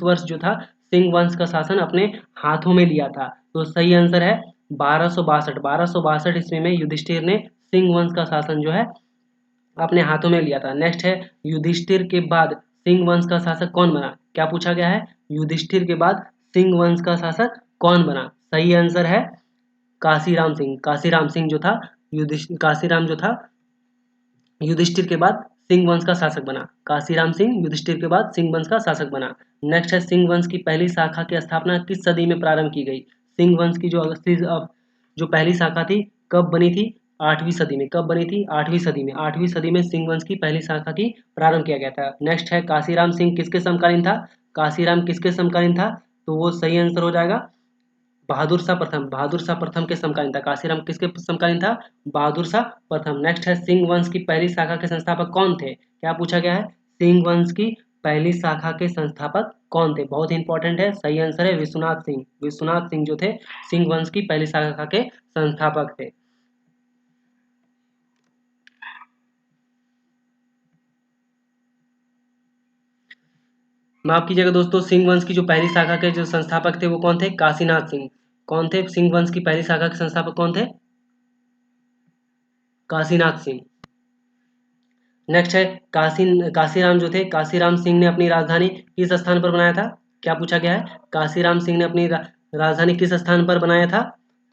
वर्ष जो था सिंह वंश का शासन अपने हाथों में लिया था? तो सही आंसर है 1262 ईस्वी में युधिष्ठिर ने सिंह वंश का शासन जो है अपने हाथों में लिया था। नेक्स्ट है, युधिष्ठिर के बाद सिंह वंश का शासक कौन बना? क्या पूछा गया है? युधिष्ठिर के बाद सिंह वंश का शासक कौन बना? सही आंसर है काशीराम सिंह। काशीराम सिंह जो था काशीराम जो था युधिष्ठिर के बाद सिंह वंश का शासक बना। काशीराम सिंह युधिष्ठिर के बाद सिंह वंश का शासक बना। नेक्स्ट है, सिंह वंश की पहली शाखा की स्थापना किस सदी में प्रारंभ की गई? सिंह वंश की जो पहली शाखा थी कब बनी थी? 8वीं सदी में। कब बनी थी? 8वीं सदी में। 8वीं सदी में सिंह वंश की पहली शाखा की प्रारंभ किया गया था। नेक्स्ट है, काशीराम सिंह किसके समकालीन था? काशीराम किसके समकालीन था? तो वो सही आंसर हो जाएगा बहादुर शाह प्रथम। बहादुर शाह प्रथम के समकालीन था। काशीराम किसके समकालीन था? बहादुर शाह प्रथम। नेक्स्ट है, सिंह वंश की पहली शाखा के संस्थापक कौन थे? क्या पूछा गया है? सिंह वंश की पहली शाखा के संस्थापक कौन थे? बहुत ही इंपॉर्टेंट है। सही आंसर है विश्वनाथ सिंह। विश्वनाथ सिंह जो थे सिंह वंश की पहली शाखा के संस्थापक थे। माफ कीजिएगा दोस्तों, सिंह वंश की जो पहली शाखा के जो संस्थापक थे वो कौन थे? काशीनाथ सिंह। कौन थे? सिंह वंश की पहली शाखा के संस्थापक कौन थे? काशीनाथ सिंह। नेक्स्ट है, काशीराम जो थे काशीराम सिंह ने अपनी राजधानी किस स्थान पर बनाया था? क्या पूछा गया है? काशीराम सिंह ने अपनी राजधानी किस स्थान पर बनाया था?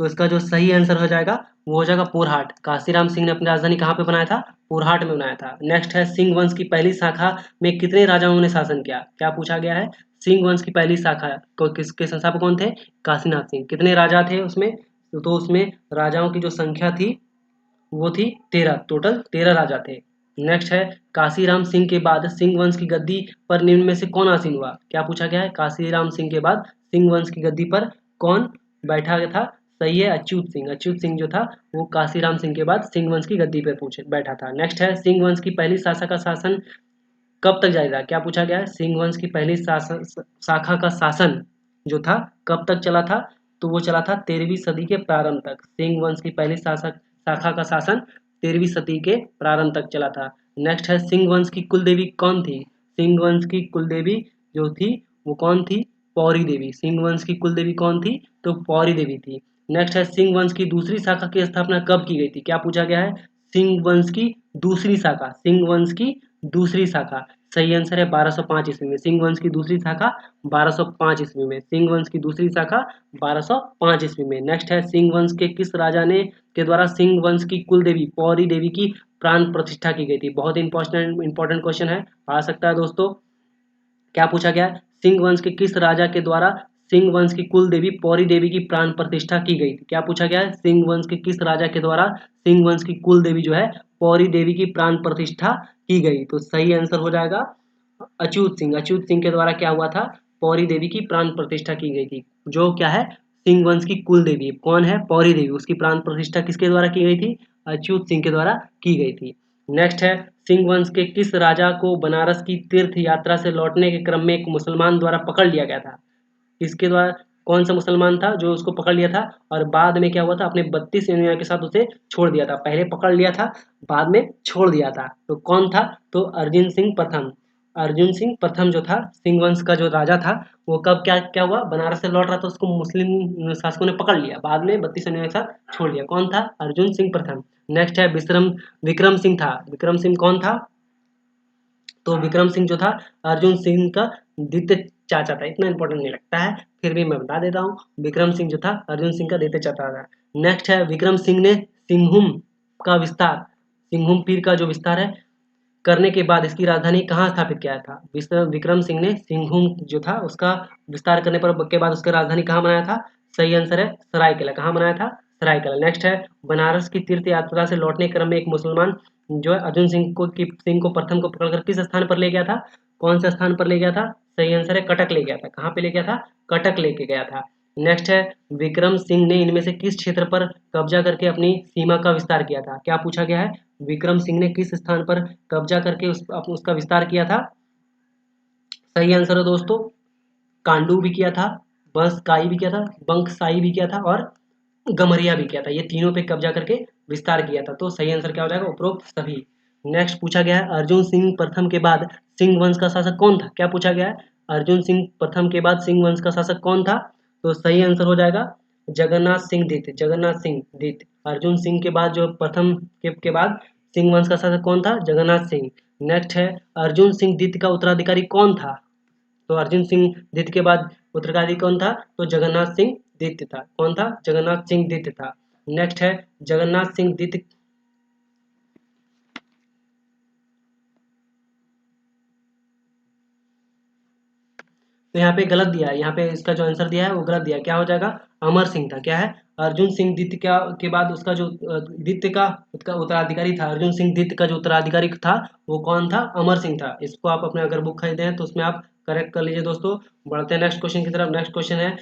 तो इसका जो सही आंसर हो जाएगा वो हो जाएगा पोरहाट। काशीराम सिंह ने अपनी राजधानी कहाँ पे बनाया था? पोरहाट में बनाया था। नेक्स्ट है, सिंह वंश की पहली शाखा में कितने राजाओं ने शासन किया? क्या पूछा गया है? सिंह वंश की पहली शाखा को किसके संस्थापक कौन थे? काशीनाथ सिंह। कितने राजा थे उसमें? तो उसमें राजाओं की जो संख्या थी वो थी 13। टोटल 13 राजा थे। नेक्स्ट है, काशीराम सिंह के बाद सिंह वंश की गद्दी पर निम्न में से कौन आसीन हुआ? क्या पूछा गया है? काशीराम सिंह के बाद सिंह वंश की गद्दी पर कौन बैठा था? सही है अच्युत सिंह। अच्युत सिंह जो था वो काशीराम सिंह के बाद सिंह वंश की गद्दी पर पूछे बैठा था। नेक्स्ट है, सिंह वंश की पहली शाखा का शासन कब तक जारी रहा? क्या पूछा गया है? सिंह वंश की पहली शाखा का शासन जो था कब तक चला था? तो वो चला था 13वीं सदी के प्रारंभ तक। सिंह वंश की पहली शाखा का शासन 13वीं सदी के प्रारंभ तक चला था। नेक्स्ट है, सिंह वंश की कुल देवी कौन थी? सिंह वंश की कुल देवी जो थी वो कौन थी? पौरी देवी। सिंह वंश की कुल देवी कौन थी? तो पौरी देवी थी। नेक्स्ट है, सिंह वंश की दूसरी शाखा की स्थापना कब की गई थी? क्या पूछा गया है? सिंह वंश की दूसरी शाखा। सिंह वंश की दूसरी शाखा। सही आंसर है 1205 ईस्वी में। सिंह वंश की दूसरी शाखा 1205 ईस्वी में। सिंह वंश की दूसरी शाखा 1205 ईस्वी में। नेक्स्ट है, सिंह वंश के किस राजा ने के द्वारा सिंह वंश की कुल देवी पौरी देवी की प्राण प्रतिष्ठा की गई थी? बहुत इंपॉर्टेंट क्वेश्चन है, आ सकता है दोस्तों। क्या पूछा गया? सिंह वंश के किस राजा के द्वारा सिंह वंश की कुल देवी पौरी देवी की प्राण प्रतिष्ठा की गई थी? क्या पूछा गया है? सिंह वंश के किस राजा के द्वारा सिंह वंश की कुल देवी जो है पौरी देवी की प्राण प्रतिष्ठा की गई? तो सही आंसर हो जाएगा अच्युत सिंह के द्वारा क्या हुआ था, पौरी देवी की प्राण प्रतिष्ठा की गई थी, जो क्या है, सिंह वंश की कुल देवी कौन है, पौरी देवी, उसकी प्राण प्रतिष्ठा किसके द्वारा की गई थी, अच्युत सिंह के द्वारा की गई थी। नेक्स्ट है, सिंह वंश के किस राजा को बनारस की तीर्थ यात्रा से लौटने के क्रम में एक मुसलमान द्वारा पकड़ लिया गया था, किसके द्वारा, कौन सा मुसलमान था जो उसको पकड़ लिया था और बाद में क्या हुआ था, अपने 32 अनुयायियों के साथ उसे छोड़ दिया था, पहले पकड़ लिया था बाद में छोड़ दिया था, तो कौन था, तो अर्जुन सिंह प्रथम। अर्जुन सिंह प्रथम जो था, सिंह वंश का जो राजा था, वो कब क्या क्या हुआ, बनारस से लौट रहा था, उसको मुस्लिम शासकों ने पकड़ लिया, बाद में 32 अनुयायियों के साथ छोड़ दिया, कौन था, अर्जुन सिंह प्रथम। नेक्स्ट है विक्रम सिंह था, विक्रम सिंह कौन था, तो विक्रम सिंह जो था अर्जुन सिंह का द्वितीय चाचा था, इतना इंपॉर्टेंट नहीं लगता है, फिर भी मैं बता देता हूँ, विक्रम सिंह जो था अर्जुन सिंह का द्वितीय चाचा था। नेक्स्ट है, विक्रम सिंह ने सिंहभूम का विस्तार, सिंहभूम पीर का जो विस्तार है करने के बाद इसकी राजधानी कहाँ स्थापित किया था, विक्रम सिंह ने सिंहभूम जो था उसका विस्तार करने पर के बाद उसका राजधानी कहाँ बनाया था, सही आंसर है सरायकेला, कहाँ बनाया था, सरायकेला। नेक्स्ट है, बनारस की तीर्थ यात्रा से लौटने के क्रम में एक मुसलमान जो है अर्जुन सिंह को प्रथम को पकड़कर किस स्थान पर ले गया था, कौन से स्थान पर ले गया था, सही आंसर है कटक ले गया था, कहाँ पे ले गया था, कटक लेके गया था। नेक्स्ट है, विक्रम सिंह ने इनमें से किस क्षेत्र पर कब्जा करके अपनी सीमा का विस्तार किया था, क्या पूछा गया है, विक्रम सिंह ने किस स्थान पर कब्जा करके उसका विस्तार किया था, सही आंसर है दोस्तों कांडू भी किया था, बंसकाई भी किया था, बंकसाई भी किया था और गमरिया भी किया था, ये तीनों पे कब्जा करके विस्तार किया था, तो सही आंसर क्या हो जाएगा, उपरोक्त सभी। नेक्स्ट पूछा गया है, अर्जुन सिंह प्रथम के बाद सिंह वंश का शासक कौन था, क्या पूछा गया है, अर्जुन सिंह प्रथम के बाद सिंह वंश का शासक कौन था, तो सही आंसर हो जाएगा जगन्नाथ सिंह द्वितीय, जगन्नाथ सिंह द्वितीय। अर्जुन सिंह के बाद जो प्रथम के बाद सिंह वंश का शासक कौन था, जगन्नाथ सिंह। नेक्स्ट है, अर्जुन सिंह द्वितीय का उत्तराधिकारी कौन था, तो अर्जुन सिंह द्वितीय के बाद उत्तराधिकारी कौन था, तो जगन्नाथ सिंह द्वितीय था, कौन था, जगन्नाथ सिंह द्वितीय था। नेक्स्ट है, जगन्नाथ सिंह द्वितीय, तो यहाँ पे गलत दिया है, यहाँ पे इसका जो आंसर दिया है वो गलत दिया है, क्या हो जाएगा, अमर सिंह था, क्या है, अर्जुन सिंह द्वितीय के बाद उसका जो द्वितीय का उत्तराधिकारी था, अर्जुन सिंह द्वितीय का जो उत्तराधिकारी था वो कौन था, अमर सिंह था। इसको आप अपने अगर बुक खरीदे हैं तो उसमें आप करेक्ट कर लीजिए दोस्तों। बढ़ते हैं नेक्स्ट क्वेश्चन की तरफ। नेक्स्ट क्वेश्चन है,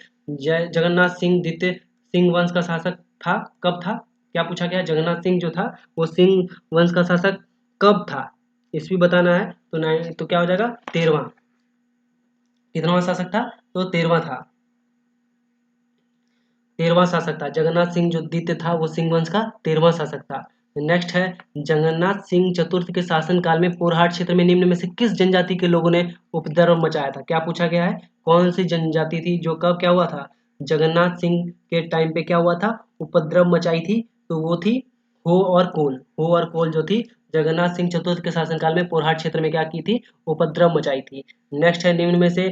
जगन्नाथ सिंह द्वितीय सिंह वंश का शासक था, कब था, क्या पूछा गया, जगन्नाथ सिंह जो था वो सिंह वंश का शासक कब था, ईस्वी बताना है, तो क्या हो जाएगा, 13वां, कितनावां शासक था, तो 13वां था, 13वां शासक था, जगन्नाथ सिंह जो द्वितीय था वो सिंह वंश का 13वां शासक था। नेक्स्ट है, जगन्नाथ सिंह चतुर्थ के शासन काल में पोरहाट क्षेत्र में निम्न में से किस जनजाति के लोगों ने उपद्रव मचाया था, क्या पूछा गया है, कौन सी जनजाति थी जो कब क्या हुआ था, जगन्नाथ सिंह के टाइम पे क्या हुआ था, उपद्रव मचाई थी, तो वो थी हो और कोल जो थी जगन्नाथ सिंह चतुर्थ के शासनकाल में पोरहाट क्षेत्र में क्या की थी, उपद्रव मचाई थी। नेक्स्ट है, निम्न में से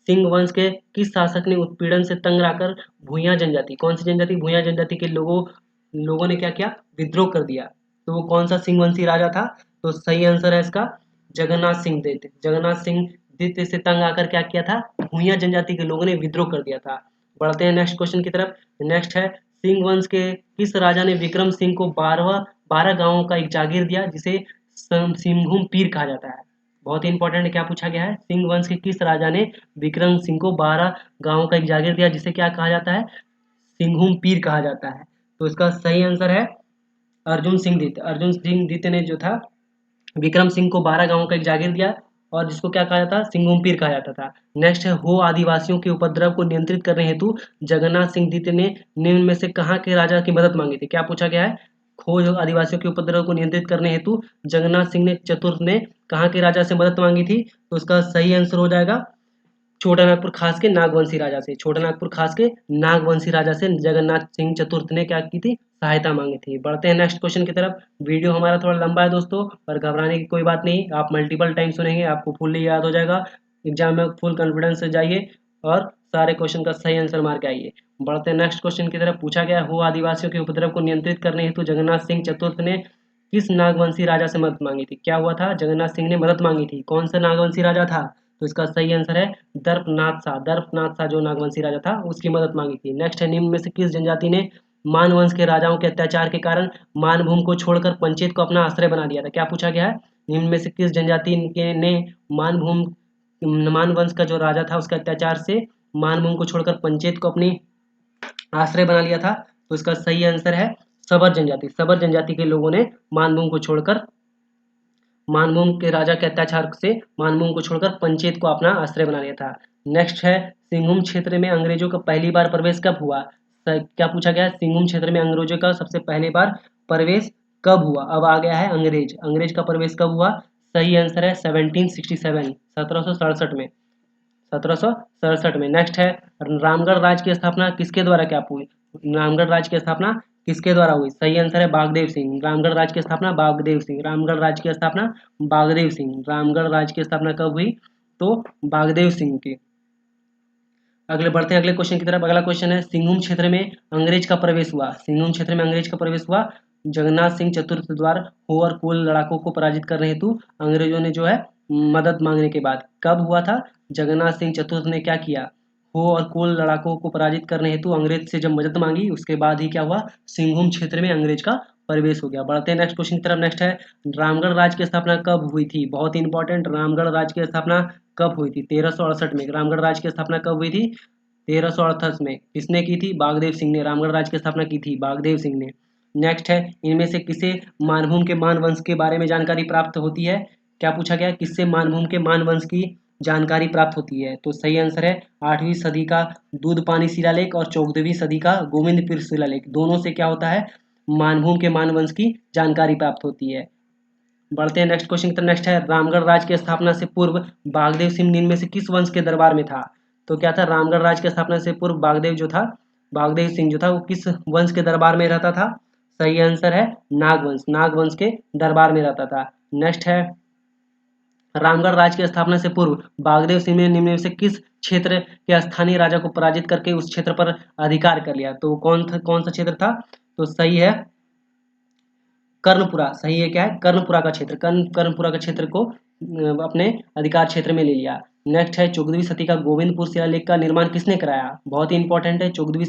सिंह वंश के किस शासक ने उत्पीड़न से तंग आकर भूया जनजाति, कौन सी जनजाति, भूया जनजाति के लोगों ने क्या किया, विद्रोह कर दिया, तो वो कौन सा सिंह वंशी राजा था, तो सही आंसर है इसका जगन्नाथ सिंह द्वितीय। जगन्नाथ सिंह द्वितीय से तंग आकर क्या किया था, भूया जनजाति के लोगों ने विद्रोह कर दिया था। बढ़ते हैं नेक्स्ट क्वेश्चन की तरफ। नेक्स्ट है, सिंह वंश के किस राजा ने विक्रम सिंह को 12 गांवों का एक जागीर दिया जिसे सिंहभूम पीर कहा जाता है, बहुत ही इंपॉर्टेंट है, क्या पूछा गया है, सिंह वंश के किस राजा ने विक्रम सिंह को 12 गांवों का एक जागीर दिया जिसे क्या कहा जाता है, सिंहभूम पीर कहा जाता है, तो इसका सही आंसर है अर्जुन सिंह द्वितीय। अर्जुन सिंह द्वितीय ने जो था विक्रम सिंह को 12 गांवों का एक जागीर दिया और जिसको क्या कहा जाता, सिंहभूम पीर कहा जाता था। नेक्स्ट है, हो आदिवासियों के उपद्रव को नियंत्रित करने हेतु जगन्नाथ सिंह द्वितीय ने निम्न में से कहाँ के राजा की मदद मांगी थी, क्या पूछा गया है, खो जो आदिवासियों के उपद्रव को नियंत्रित करने हेतु जगन्नाथ सिंह ने चतुर्थ ने कहाँ के राजा से मदद मांगी थी, तो उसका सही आंसर हो जाएगा छोटा नागपुर खास के नागवंशी राजा से, छोटा नागपुर खास के नागवंशी राजा से जगन्नाथ सिंह चतुर्थ ने क्या की थी, सहायता मांगी थी। बढ़ते हैं नेक्स्ट क्वेश्चन की तरफ। वीडियो हमारा थोड़ा लंबा है दोस्तों, पर घबराने की कोई बात नहीं, आप मल्टीपल टाइम सुनेंगे आपको फुल्ली याद हो जाएगा, एग्जाम में फुल कॉन्फिडेंस से जाइए और सारे क्वेश्चन का सही आंसर मार के आइए। बढ़ते हैं नेक्स्ट क्वेश्चन की तरफ। पूछा गया, हो आदिवासियों के उपद्रव को नियंत्रित करने हेतु जगन्नाथ सिंह चतुर्थ ने किस नागवंशी राजा से मदद मांगी थी, क्या हुआ था, जगन्नाथ सिंह ने मदद मांगी थी, कौन सा नागवंशी राजा था, तो इसका सही आंसर है दर्पनाथ शाह जो नागवंशी राजा था उसकी मदद मांगी थी। नेक्स्ट है, निम्न में से किस जनजाति ने मान वंश के राजाओं के अत्याचार के कारण मानभूमि को छोड़कर पंचेत को अपना आश्रय बना दिया था, क्या पूछा गया है, निम्न में से किस जनजाति ने मान वंश का जो राजा था उसके अत्याचार से मानभूम को छोड़कर पंचेत को अपनी आश्रय बना लिया था? तो इसका सही आंसर है सबर जनजाति। सबर जनजाति के लोगों ने मानभूम को छोड़कर मानभूम के राजा के अत्याचार से मानभूम को छोड़कर पंचेत को अपना आश्रय बना लिया था। नेक्स्ट है सिंहभूम क्षेत्र में अंग्रेजों का पहली बार प्रवेश कब हुआ? क्या पूछा गया है? सिंहभूम क्षेत्र में अंग्रेजों का सबसे पहली बार प्रवेश कब हुआ? अब आ गया है अंग्रेज। अंग्रेज का प्रवेश कब हुआ? सही आंसर है 1767, 1767 में, 1767 में। नेक्स्ट है रामगढ़ राज्य की स्थापना किसके द्वारा क्या हुई? रामगढ़ राज्य की स्थापना किसके द्वारा हुई? सही आंसर है बागदेव सिंह। रामगढ़ राज्य की स्थापना बागदेव सिंह। रामगढ़ राज्य की स्थापना बागदेव सिंह। रामगढ़ राज्य की स्थापना कब हुई? तो बागदेव सिंह की। अगले बढ़ते हैं अगले क्वेश्चन की तरफ। अगला क्वेश्चन है सिंहभूम क्षेत्र में अंग्रेज का प्रवेश हुआ। सिंहभूम क्षेत्र में अंग्रेज का प्रवेश हुआ जगन्नाथ सिंह चतुर्थ द्वारा हो और कुल लड़ाकों को पराजित करने हेतु अंग्रेजों ने जो है मदद मांगने के बाद। कब हुआ था? जगन्नाथ सिंह चतुर्थ ने क्या किया? हो और कुल लड़ाकों को पराजित करने हेतु अंग्रेज से जब मदद मांगी उसके बाद ही क्या हुआ? सिंहभूम क्षेत्र में अंग्रेज का प्रवेश हो गया। बढ़ते हैं नेक्स्ट क्वेश्चन की तरफ। नेक्स्ट है रामगढ़ राज्य की स्थापना कब हुई थी? बहुत ही इंपॉर्टेंट, रामगढ़ राज्य की स्थापना कब हुई थी? 1368 में। रामगढ़ राज्य की स्थापना कब हुई थी? 1368 में। किसने की थी? बागदेव सिंह ने रामगढ़ राज्य की स्थापना की थी, बागदेव सिंह ने। नेक्स्ट है इनमें से किसे मानभूम के मान वंश के बारे में जानकारी प्राप्त होती है? क्या पूछा गया? किससे मानभूम के मान वंश की जानकारी प्राप्त होती है? तो सही आंसर है 8वीं सदी का दूध पानी शिलालेख और 14वीं सदी का गोविंदपुर शिलालेख। दोनों से क्या होता है? मानभूम के मान वंश की जानकारी प्राप्त होती है। बढ़ते हैं नेक्स्ट क्वेश्चन की तरफ। नेक्स्ट है रामगढ़ राज्य की स्थापना से पूर्व बागदेव सिंह निम्न में से किस वंश के दरबार में था? तो क्या था? रामगढ़ राज्य की स्थापना से पूर्व बागदेव सिंह जो था वो किस वंश के दरबार में रहता था? सही आंसर है नागवंश। नागवंश के दरबार में रहता था। नेक्स्ट है रामगढ़ राज्य की स्थापना से पूर्व बागदेव सिंह ने निम्न में से किस क्षेत्र के स्थानीय राजा को पराजित करके उस क्षेत्र पर अधिकार कर लिया? तो कौन सा क्षेत्र था? तो सही है कर्णपुरा। सही है क्या है? कर्णपुरा का क्षेत्र। कर्णपुरा का क्षेत्र को अपने अधिकार क्षेत्र में ले लिया। नेक्स्ट है 14वीं सदी का गोविंदपुर शिलालेख का निर्माण किसने कराया? बहुत ही इंपॉर्टेंट है। 14वीं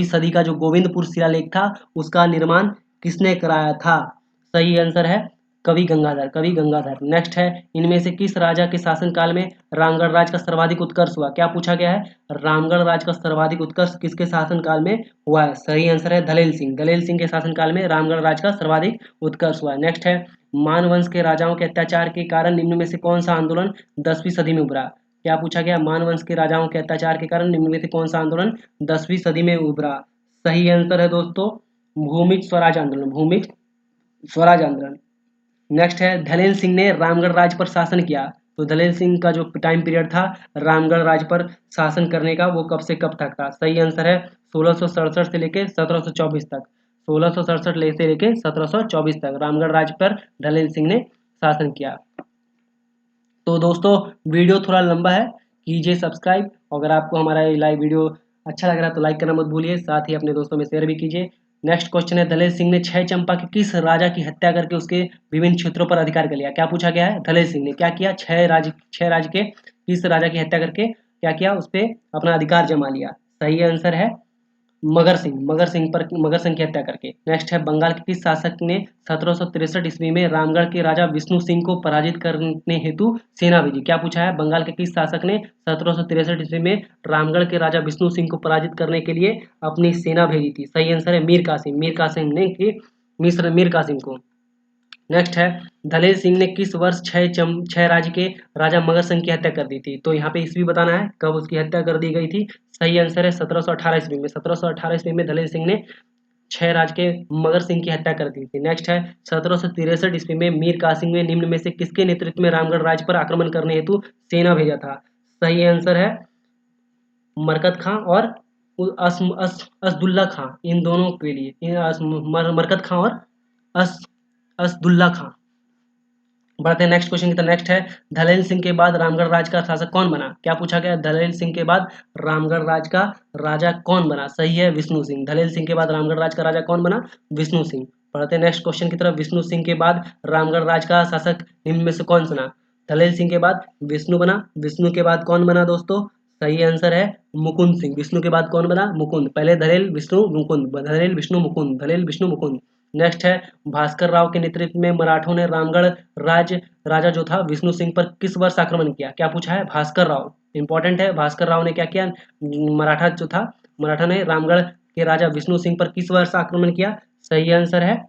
सदी का जो गोविंदपुर शिलालेख था उसका निर्माण किसने कराया था? सही आंसर है कवि गंगाधर। नेक्स्ट है इनमें से किस राजा के शासनकाल में रामगढ़ राज्य का सर्वाधिक उत्कर्ष हुआ? क्या पूछा गया है? रामगढ़ राज्य का सर्वाधिक उत्कर्ष किसके शासनकाल में हुआ है? सही आंसर है दलेल सिंह के शासनकाल में रामगढ़ राज्य का सर्वाधिक उत्कर्ष हुआ है। नेक्स्ट है मान वंश के राजाओं के अत्याचार के कारण निम्न में से कौन सा आंदोलन 10वीं सदी में उभरा? क्या पूछा गया? मान वंश के राजाओं के अत्याचार के कारण निम्न में से कौन सा आंदोलन 10वीं सदी में उभरा? सही आंसर है दोस्तों भूमिज स्वराज आंदोलन। नेक्स्ट है धलेल सिंह ने रामगढ़ राज्य पर शासन किया। तो धलेल सिंह का जो टाइम पीरियड था रामगढ़ राज्य पर शासन करने का वो कब से कब तक था? सही आंसर है 1667 से लेके 1724 तक। 1667 से लेके 1724 तक रामगढ़ राज्य पर धलेल सिंह ने शासन किया। तो दोस्तों वीडियो थोड़ा लंबा है, कीजिए सब्सक्राइब। अगर आपको हमारा लाइव वीडियो अच्छा लग रहा है तो लाइक करना मत भूलिए, साथ ही अपने दोस्तों में शेयर भी कीजिए। नेक्स्ट क्वेश्चन है दलेल सिंह ने 6 चंपा के किस राजा की हत्या करके उसके विभिन्न क्षेत्रों पर अधिकार कर लिया? क्या पूछा गया है? दलेल सिंह ने क्या किया? 6 राज्य के किस राजा की हत्या करके क्या किया? उस पर अपना अधिकार जमा लिया। सही आंसर है मगर सिंह की हत्या करके। नेक्स्ट है बंगाल के किस शासक ने 1763 ईस्वी में रामगढ़ के राजा विष्णु सिंह को पराजित करने हेतु सेना भेजी? क्या पूछा है? बंगाल के किस शासक ने 1763 ईस्वी में रामगढ़ के राजा विष्णु सिंह को पराजित करने के लिए अपनी सेना भेजी थी? सही आंसर है मीर कासिम ने कि मीर कासिम को। नेक्स्ट है दलेल सिंह ने किस वर्ष 6 राज्य के राजा मगर सिंह की हत्या कर दी थी? तो यहाँ पे ईस्वी बताना है कब उसकी हत्या कर दी गई थी। सही आंसर है 1718 ईस्वी में। 1718 ईस्वी में दलेल सिंह ने 6 राज्य के मगर सिंह की हत्या कर दी थी। नेक्स्ट है 1763 ईस्वी में मीर कासिम ने निम्न में से किसके नेतृत्व में रामगढ़ राज्य पर आक्रमण करने हेतु सेना भेजा था? सही आंसर है मरकत खां और असदुल्ला खां। इन दोनों के लिए मरकत खां और असदुल्ला खां। बढ़ते हैं नेक्स्ट क्वेश्चन की तरफ। नेक्स्ट है दलेल सिंह के बाद रामगढ़ राज्य का शासक कौन बना? क्या पूछा गया? दलेल सिंह के बाद रामगढ़ राज्य का राजा कौन बना? सही है विष्णु सिंह। दलेल सिंह के बाद रामगढ़ राज्य का राजा कौन बना? विष्णु सिंह। बढ़ते हैं नेक्स्ट क्वेश्चन की तरफ। विष्णु सिंह के बाद रामगढ़ राज्य का शासक निम्न में से कौन बना? दलेल सिंह के बाद विष्णु बना। विष्णु के बाद कौन बना दोस्तों? सही आंसर है मुकुंद सिंह। विष्णु के बाद कौन बना? मुकुंद। पहले दलेल विष्णु मुकुंद, दलेल विष्णु मुकुंद, दलेल विष्णु मुकुंद। नेक्स्ट है भास्कर राव के नेतृत्व में मराठों ने रामगढ़ राजा जो था विष्णु सिंह पर किस वर्ष आक्रमण किया? क्या पूछा है? भास्कर राव, इंपॉर्टेंट है। भास्कर राव ने क्या किया? मराठा ने रामगढ़ के राजा विष्णु सिंह पर किस वर्ष आक्रमण किया? सही आंसर है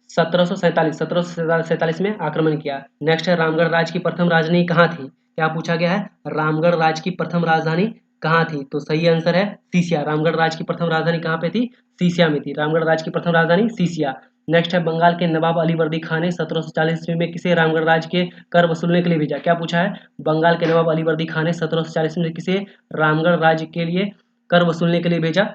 1747 में आक्रमण किया। नेक्स्ट है रामगढ़ राज्य की प्रथम राजधानी कहाँ थी? क्या पूछा गया है? रामगढ़ राज्य की प्रथम राजधानी कहाँ थी? तो सही आंसर है सीसिया। रामगढ़ राज्य की प्रथम राजधानी कहाँ पे थी? सीसिया में थी। रामगढ़ राज्य की प्रथम राजधानी सीसिया। नेक्स्ट है बंगाल के नवाब अली वर्दी खान ने 1740 ईस्वी में किसे रामगढ़ राज्य के कर वसूलने के लिए भेजा? क्या पूछा है? बंगाल के नवाब अली वर्दी खान ने 1740 में किसे रामगढ़ राज्य के लिए कर वसूलने के लिए भेजा?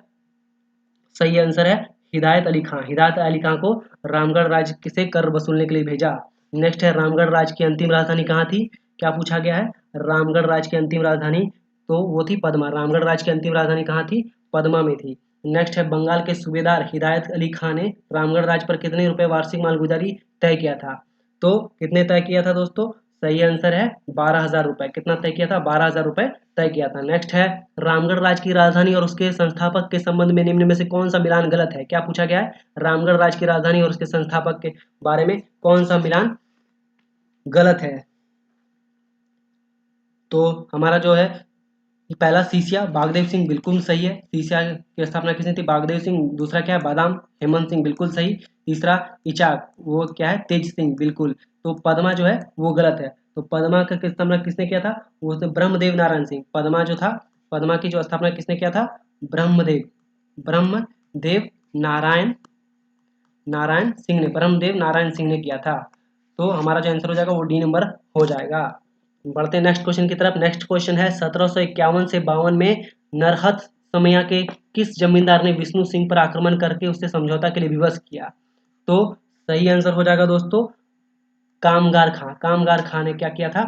सही आंसर है हिदायत अली खां। हिदायत अली खां को रामगढ़ राज्य से कर वसूलने के लिए भेजा। नेक्स्ट है रामगढ़ राज्य की अंतिम राजधानी कहाँ थी? क्या पूछा गया है? रामगढ़ राज्य की अंतिम राजधानी तो वो थी पदमा। रामगढ़ राज्य की अंतिम राजधानी कहाँ थी? पदमा में थी। नेक्स्ट है बंगाल के सूबेदार हिदायत अली खां ने रामगढ़ राज्य पर कितने रुपए वार्षिक मालगुजारी तय किया था? तो कितने तय किया था दोस्तों? सही आंसर है 12,000 रुपए। कितना तय किया था? 12,000 रुपए तय किया था। नेक्स्ट है रामगढ़ राज्य की राजधानी और उसके संस्थापक के संबंध में निम्न में से कौन सा मिलान गलत है? क्या पूछा गया है? रामगढ़ राज्य की राजधानी और उसके संस्थापक के बारे में कौन सा मिलान गलत है? तो हमारा जो है पहला सीसिया, बागदेव सिंह बिल्कुल सही है। सीसिया की स्थापना किसने की? बागदेव सिंह। दूसरा क्या है? बादाम, हेमंत सिंह बिल्कुल सही। तीसरा इचाक, वो क्या है? तेज सिंह बिल्कुल। तो पदमा जो है वो गलत है। तो पदमा का स्थापना किसने किया था? वो तो ब्रह्मदेव नारायण सिंह। पदमा जो था, पदमा की जो स्थापना किसने किया था? ब्रह्मदेव नारायण सिंह ने, ब्रह्मदेव नारायण सिंह ने किया था। तो हमारा जो आंसर हो जाएगा वो डी नंबर हो जाएगा। बढ़ते हैं नेक्स्ट क्वेश्चन की तरफ। नेक्स्ट क्वेश्चन है 1751 से 52 में नरहत समैया के किस जमींदार ने विष्णु सिंह पर आक्रमण करके उससे समझौता के लिए विवश किया? तो सही आंसर हो जाएगा दोस्तों कामगार खां। कामगार खां ने क्या किया था?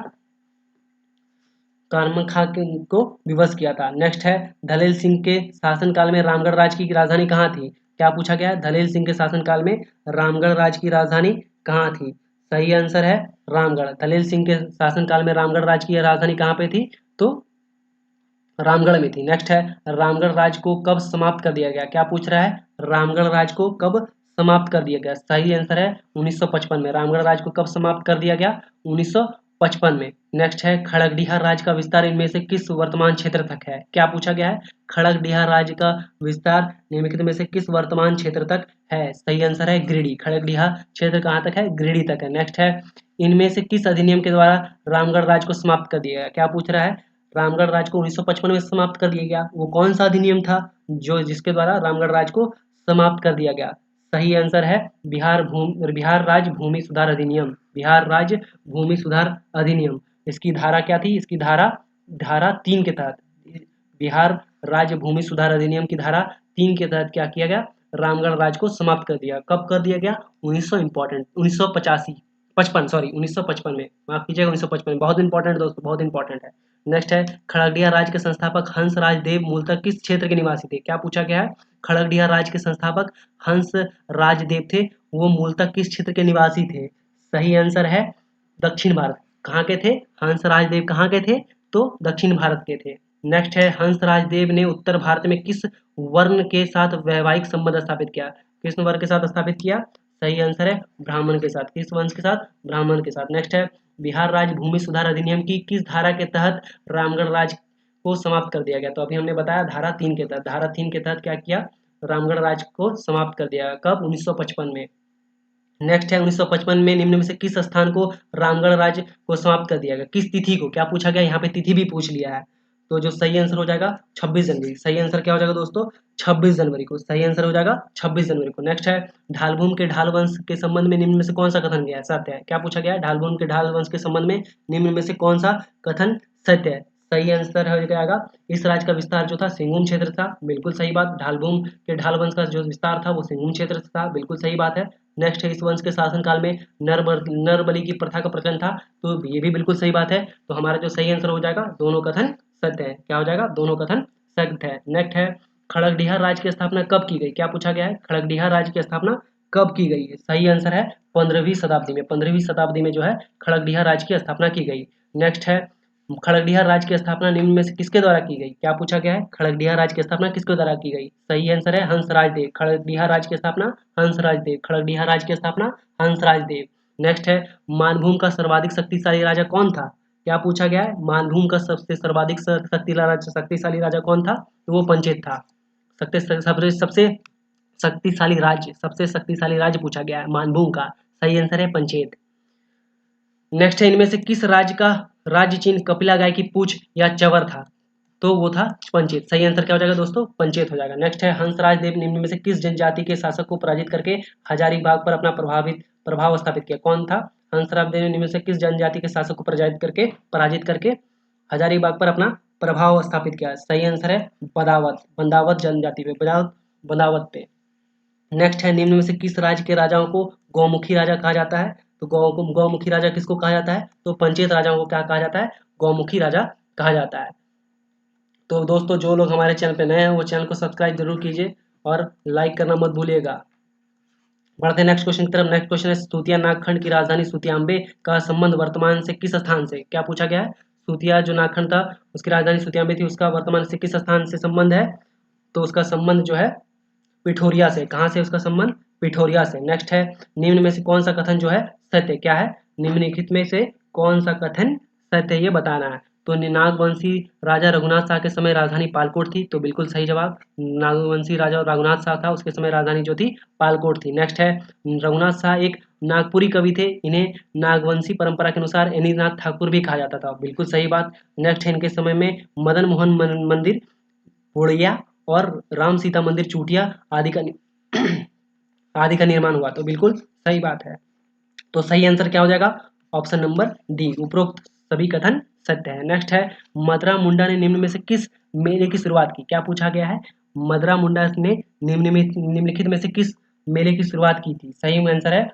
कामगार खां को विवश किया था। नेक्स्ट है दलेल सिंह के शासनकाल में रामगढ़ राज्य की राजधानी कहाँ थी? क्या पूछा गया है? दलेल सिंह के शासनकाल में रामगढ़ राज्य की राजधानी कहाँ थी? सही आंसर है रामगढ़। दलेल सिंह के शासनकाल में रामगढ़ राज्य की राजधानी कहाँ पे थी? तो रामगढ़ में थी। नेक्स्ट है रामगढ़ राज्य को कब समाप्त कर दिया गया? क्या पूछ रहा है? रामगढ़ राज्य को कब समाप्त कर दिया गया? सही आंसर है 1955 में। रामगढ़ राज्य को कब समाप्त कर दिया गया? 1955 में। नेक्स्ट है खड़गडिहा राज्य का विस्तार इनमें से किस वर्तमान क्षेत्र तक है? क्या पूछा गया है? खड़गडिहा राज्य का विस्तार निम्नलिखित में से किस वर्तमान क्षेत्र तक है? सही आंसर है गिरिडीह। खड़गडिहा क्षेत्र कहाँ तक है? गिरिडीह तक है। नेक्स्ट है इनमें से किस अधिनियम के द्वारा रामगढ़ राज्य को समाप्त कर दिया गया? क्या पूछ रहा है? रामगढ़ राज्य को 1955 में समाप्त कर दिया गया। वो कौन सा अधिनियम था जो जिसके द्वारा रामगढ़ राज्य को समाप्त कर दिया गया? सही आंसर है बिहार राज्य भूमि सुधार अधिनियम। बिहार राज्य भूमि सुधार अधिनियम। इसकी धारा क्या थी? इसकी धारा 3 के तहत बिहार राज्य भूमि सुधार अधिनियम की धारा 3 के तहत क्या किया गया? रामगढ़ राज्य को समाप्त कर दिया। कब कर दिया गया? 1955 में, माफ कीजिएगा 1955 में। बहुत इंपॉर्टेंट दोस्तों, बहुत इंपॉर्टेंट है। नेक्स्ट है खड़गडिहा राज्य के संस्थापक हंस राजदेव मूलतः किस क्षेत्र के निवासी थे? क्या पूछा गया है? खड़गडिहा राज्य के संस्थापक हंस राजदेव थे, वो मूलतः किस क्षेत्र के निवासी थे? सही आंसर है दक्षिण भारत। कहाँ के थे हंस राजदेव? कहाँ के थे? तो दक्षिण भारत के थे। नेक्स्ट है हंस राजदेव ने उत्तर भारत में किस वर्ण के साथ वैवाहिक संबंध स्थापित किया? किस वर्ग के साथ स्थापित किया? सही आंसर है ब्राह्मण के साथ। किस वंश के साथ? ब्राह्मण के साथ। नेक्स्ट है बिहार राज्य भूमि सुधार अधिनियम की किस धारा के तहत रामगढ़ राज्य को समाप्त कर दिया गया? तो अभी हमने बताया धारा 3 के तहत। धारा 3 के तहत क्या किया? रामगढ़ राज्य को समाप्त कर दिया। कब? 1955 में। नेक्स्ट है 1955 में निम्न में से किस स्थान को रामगढ़ राज्य को समाप्त कर दिया गया? किस तिथि को? क्या पूछा गया? यहाँ पे तिथि भी पूछ लिया है। तो जो सही आंसर हो जाएगा 26 जनवरी। सही आंसर क्या हो जाएगा दोस्तों? 26 जनवरी को। सही आंसर हो जाएगा 26 जनवरी को। नेक्स्ट है ढालभूम के ढाल वंश के संबंध में निम्न में से कौन सा कथन गया है? सत्य है। क्या पूछा गया है? ढालभूम के ढाल वंश के संबंध में निम्न में से कौन सा कथन सत्य है? सही आंसर हो जाएगा इस राज्य का विस्तार जो था सिंहभूम क्षेत्र था। बिल्कुल सही बात। ढालभूम के ढाल वंश का जो विस्तार था वो सिंहभूम क्षेत्र था। बिल्कुल सही बात है। नेक्स्ट है इस वंश के शासनकाल में नर बलि की प्रथा का प्रचलन था। तो ये भी बिल्कुल सही बात है। तो हमारा जो सही आंसर हो जाएगा दोनों कथन सत्य है। क्या हो जाएगा? दोनों कथन सत्य है। नेक्स्ट है खड़गडिहा राज्य की स्थापना कब की गई? क्या पूछा गया है? खड़गडिहा राज्य की स्थापना कब की गई है? सही आंसर है 15वीं शताब्दी में। 15वीं शताब्दी में जो है खड़गडिहा राज्य की स्थापना की गई। नेक्स्ट है खड़गडिहा राज्य की स्थापना निम्न में से किसके द्वारा की गई? क्या पूछा गया है? खड़गडिहा राज्य की स्थापना किसके द्वारा की गई? सही आंसर है हंसराज देव। खड़गडिहा राज्य की स्थापना हंसराज देव। खड़गडिहा राज्य की स्थापना हंसराज देव। नेक्स्ट है मानभूम का सर्वाधिक शक्तिशाली राजा कौन था? क्या पूछा गया है? मानभूम का सबसे सर्वाधिक शक्तिशाली राजा कौन था? तो वो पंचेत था। सबसे शक्तिशाली राज्य पूछा गया है मानभूम का। सही आंसर है पंचेत। नेक्स्ट है इनमें से किस राज्य का राज्य चिन्ह कपिला गाय की पूछ या चवर था? तो वो था पंचेत। सही आंसर क्या हो जाएगा दोस्तों? पंचेत हो जाएगा। नेक्स्ट है हंसराज देव निम्न में से किस जनजाति के शासक को पराजित करके हजारीबाग पर अपना प्रभाव स्थापित किया? कौन था? हंसराज देव ने निम्न में से किस जनजाति के शासक को पराजित करके हजारीबाग पर अपना प्रभाव स्थापित किया? सही आंसर है बंदावत जनजाति पे, बंदावत पे। नेक्स्ट है निम्न में से किस राज्य के राजाओं को गौमुखी राजा कहा जाता है? तो गौमुखी राजा किसको कहा जाता है? तो पंचेत राजाओं को क्या कहा जाता है? गौमुखी राजा कहा जाता है। तो दोस्तों जो लोग हमारे चैनल पे नए हैं वो चैनल को सब्सक्राइब जरूर कीजिए और लाइक करना मत भूलिएगा। बढ़ते हैं नेक्स्ट क्वेश्चन की तरफ। नेक्स्ट क्वेश्चन है सूतिया नागखंड की राजधानी सूतियाम्बे का संबंध वर्तमान से किस स्थान से? क्या पूछा गया है? सूतिया जो नागखंड था उसकी राजधानी सूतियाम्बे थी, उसका वर्तमान से किस स्थान से संबंध है? तो उसका संबंध जो है पिठोरिया से। कहाँ से उसका संबंध? पिठोरिया से। नेक्स्ट है निम्न में से कौन सा कथन जो है सत्य? क्या है? निम्नलिखित में से कौन सा कथन सत्य है ये बताना है। तो नागवंशी राजा रघुनाथ शाह के समय राजधानी पालकोट थी, तो बिल्कुल सही जवाब। नागवंशी राजा रघुनाथ शाह था, उसके समय राजधानी जो थी पालकोट थी। नेक्स्ट है रघुनाथ शाह एक नागपुरी कवि थे, इन्हें नागवंशी परंपरा के अनुसार एनीनाथ ठाकुर भी कहा जाता था, बिल्कुल सही बात। नेक्स्ट है इनके समय में मदन मोहन मंदिर पुड़िया और राम सीता मंदिर चूटिया आदि का निर्माण हुआ, तो बिल्कुल सही बात है। तो सही आंसर क्या हो जाएगा? ऑप्शन नंबर डी, उपरोक्त सभी कथन सत्य है। नेक्स्ट है मदरा मुंडा ने निम्न में से किस मेले की शुरुआत की? क्या पूछा गया है? मदरा मुंडा ने निम्नलिखित में से किस मेले की शुरुआत की थी? सही आंसर है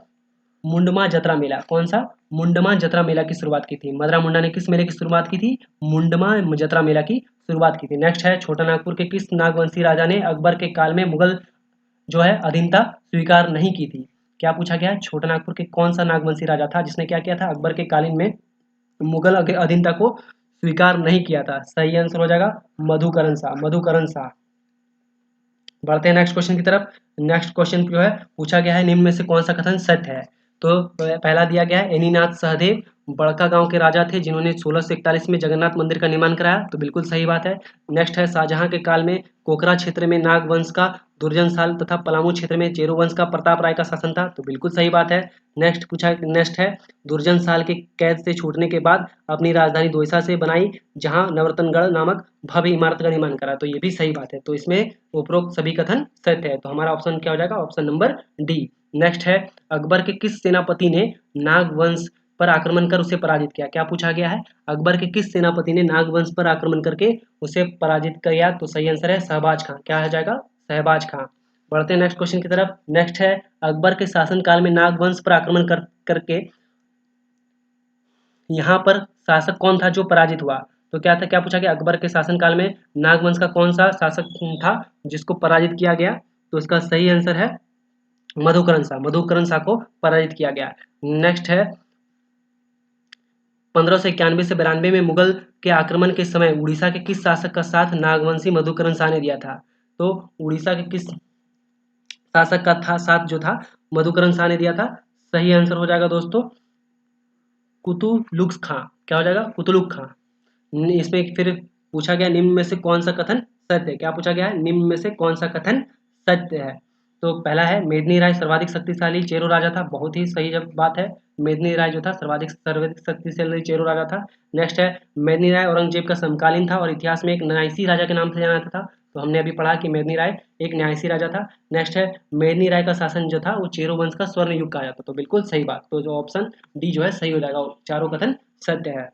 मुंडमा जत्रा मेला। कौन सा? मुंडमा जत्रा मेला की शुरुआत की थी। मदरा मुंडा ने किस मेले की शुरुआत की थी? मुंडमा जत्रा मेला की शुरुआत की थी। नेक्स्ट है छोटा नागपुर के किस नागवंशी राजा ने अकबर के काल में मुगल जो है अधीनता स्वीकार नहीं की थी? क्या पूछा गया है? छोटा नागपुर के कौन सा नागवंशी राजा था जिसने क्या किया था? अकबर के कालीन में मुगल अधीनता को स्वीकार नहीं किया था। सही आंसर हो जाएगा मधुकरण शाह। बढ़ते हैं नेक्स्ट क्वेश्चन की तरफ। नेक्स्ट क्वेश्चन जो है पूछा गया है निम्न में से कौन सा कथन सत्य है? तो पहला दिया गया है एनीनाथ सहदेव बड़का गांव के राजा थे जिन्होंने 1641 में जगन्नाथ मंदिर का निर्माण कराया, तो बिल्कुल सही बात है। नेक्स्ट है शाहजहां के काल में कोकरा क्षेत्र में नाग वंश का दुर्जन साल तथा पलामू क्षेत्र में चेरो वंश का प्रताप राय का शासन था, तो बिल्कुल सही बात है। नेक्स्ट है दुर्जन साल के कैद से छूटने के बाद अपनी राजधानी दोईसा से बनाई, जहां नवरत्नगढ़ नामक भव्य इमारत का निर्माण करा, तो ये भी सही बात है। तो इसमें उपरोक्त सभी कथन सत्य है, तो हमारा ऑप्शन क्या हो जाएगा? Option number D. नेक्स्ट है अकबर के किस सेनापति ने नाग वंश पर आक्रमण कर उसे पराजित किया? क्या पूछा गया है? अकबर के किस सेनापति ने नाग वंश पर आक्रमण करके उसे पराजित किया? तो सही आंसर है शहबाज खां। क्या हो जाएगा? शहबाज खां। बढ़ते हैं नेक्स्ट क्वेश्चन की तरफ। नेक्स्ट है अकबर के शासनकाल में नाग वंश पर आक्रमण करके यहाँ पर शासक कौन था जो पराजित हुआ? तो क्या पूछा गया? अकबर के शासनकाल में नागवंश का कौन सा शासक था जिसको पराजित किया गया? तो इसका सही आंसर है मधुकरण शाह को पराजित किया गया। नेक्स्ट है 1591 से 92 में मुगल के आक्रमण के समय उड़ीसा के किस शासक का साथ नागवंशी मधुकरण शाह ने दिया था? तो उड़ीसा के किस शासक का साथ जो था मधुकरण शाह ने दिया था? सही आंसर हो जाएगा दोस्तों कुतुलुक खां। क्या हो जाएगा? कुतुलुक खां। इसमें फिर पूछा गया निम्न में से कौन सा कथन सत्य है? क्या पूछा गया है? निम्न में से कौन सा कथन सत्य है? तो पहला है मेदिनी राय सर्वाधिक शक्तिशाली चेरो राजा था, बहुत ही सही बात है। मेदिनी राय जो था सर्वाधिक शक्तिशाली चेरो राजा था। नेक्स्ट है मेदिनी राय औरंगजेब का समकालीन था और इतिहास में एक न्यायसी राजा के नाम से जाना जाता था, तो हमने अभी पढ़ा कि मेदिनी राय एक न्यायसी राजा था। नेक्स्ट है मेदिनी राय का शासन जो था वो चेरो वंश का स्वर्ण युग कहा जाता, तो बिल्कुल सही बात। तो जो ऑप्शन डी जो है सही हो जाएगा, चारों कथन सत्य है।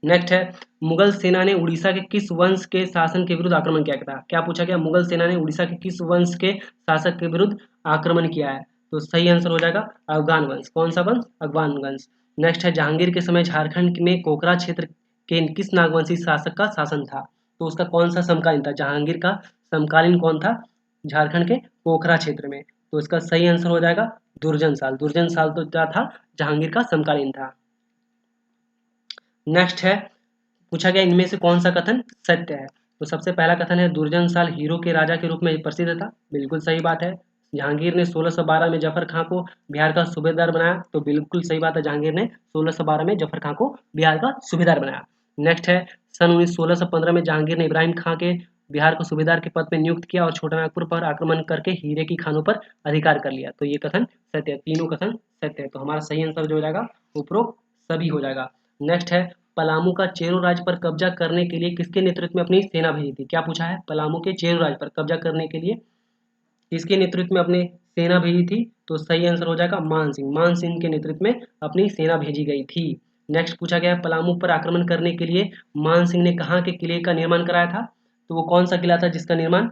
नेक्स्ट है मुगल सेना ने उड़ीसा के किस वंश के शासन के विरुद्ध आक्रमण किया था? क्या पूछा गया? मुगल सेना ने उड़ीसा के किस वंश के शासक के विरुद्ध आक्रमण किया है? तो सही आंसर हो जाएगा अफगान वंश। कौन सा वंश? अफगान वंश। नेक्स्ट है जहांगीर के समय झारखंड में कोकरा क्षेत्र के किस नागवंशी शासक का शासन था? तो उसका कौन सा समकालीन था? जहांगीर का समकालीन कौन था झारखंड के कोकरा क्षेत्र में? तो इसका सही आंसर हो जाएगा दुर्जन साल तो क्या था? जहांगीर का समकालीन था। नेक्स्ट है पूछा गया इनमें से कौन सा कथन सत्य है। तो सबसे पहला कथन है दुर्जन साल हीरो के राजा के रूप में प्रसिद्ध था, बिल्कुल सही बात है। जहांगीर ने 1612 में जफर खां को बिहार का सूबेदार बनाया, तो बिल्कुल सही बात है, जहांगीर ने 1612 में जफर खां को बिहार का सूबेदार बनाया। नेक्स्ट है सन 1615 में जहांगीर ने इब्राहिम खां के बिहार को सूबेदार के पद पर नियुक्त किया और छोटानागपुर पर आक्रमण करके हीरे की खानों पर अधिकार कर लिया। तो ये कथन सत्य है, तीनों कथन सत्य है। तो हमारा सही आंसर जो हो जाएगा उपरोक्त सभी हो जाएगा। नेक्स्ट है पलामू का चेरो राज्य पर कब्जा करने के लिए किसके नेतृत्व में अपनी सेना भेजी थी। क्या पूछा है, पलामू के चेरो राज्य पर कब्जा करने के लिए किसके नेतृत्व में अपनी सेना भेजी थी। तो सही आंसर हो जाएगा मान सिंह। मान सिंह के नेतृत्व में अपनी सेना भेजी गई थी। नेक्स्ट पूछा गया पलामू पर आक्रमण करने के लिए मान सिंह ने कहाँ के किले का निर्माण कराया था। तो वो कौन सा किला था जिसका निर्माण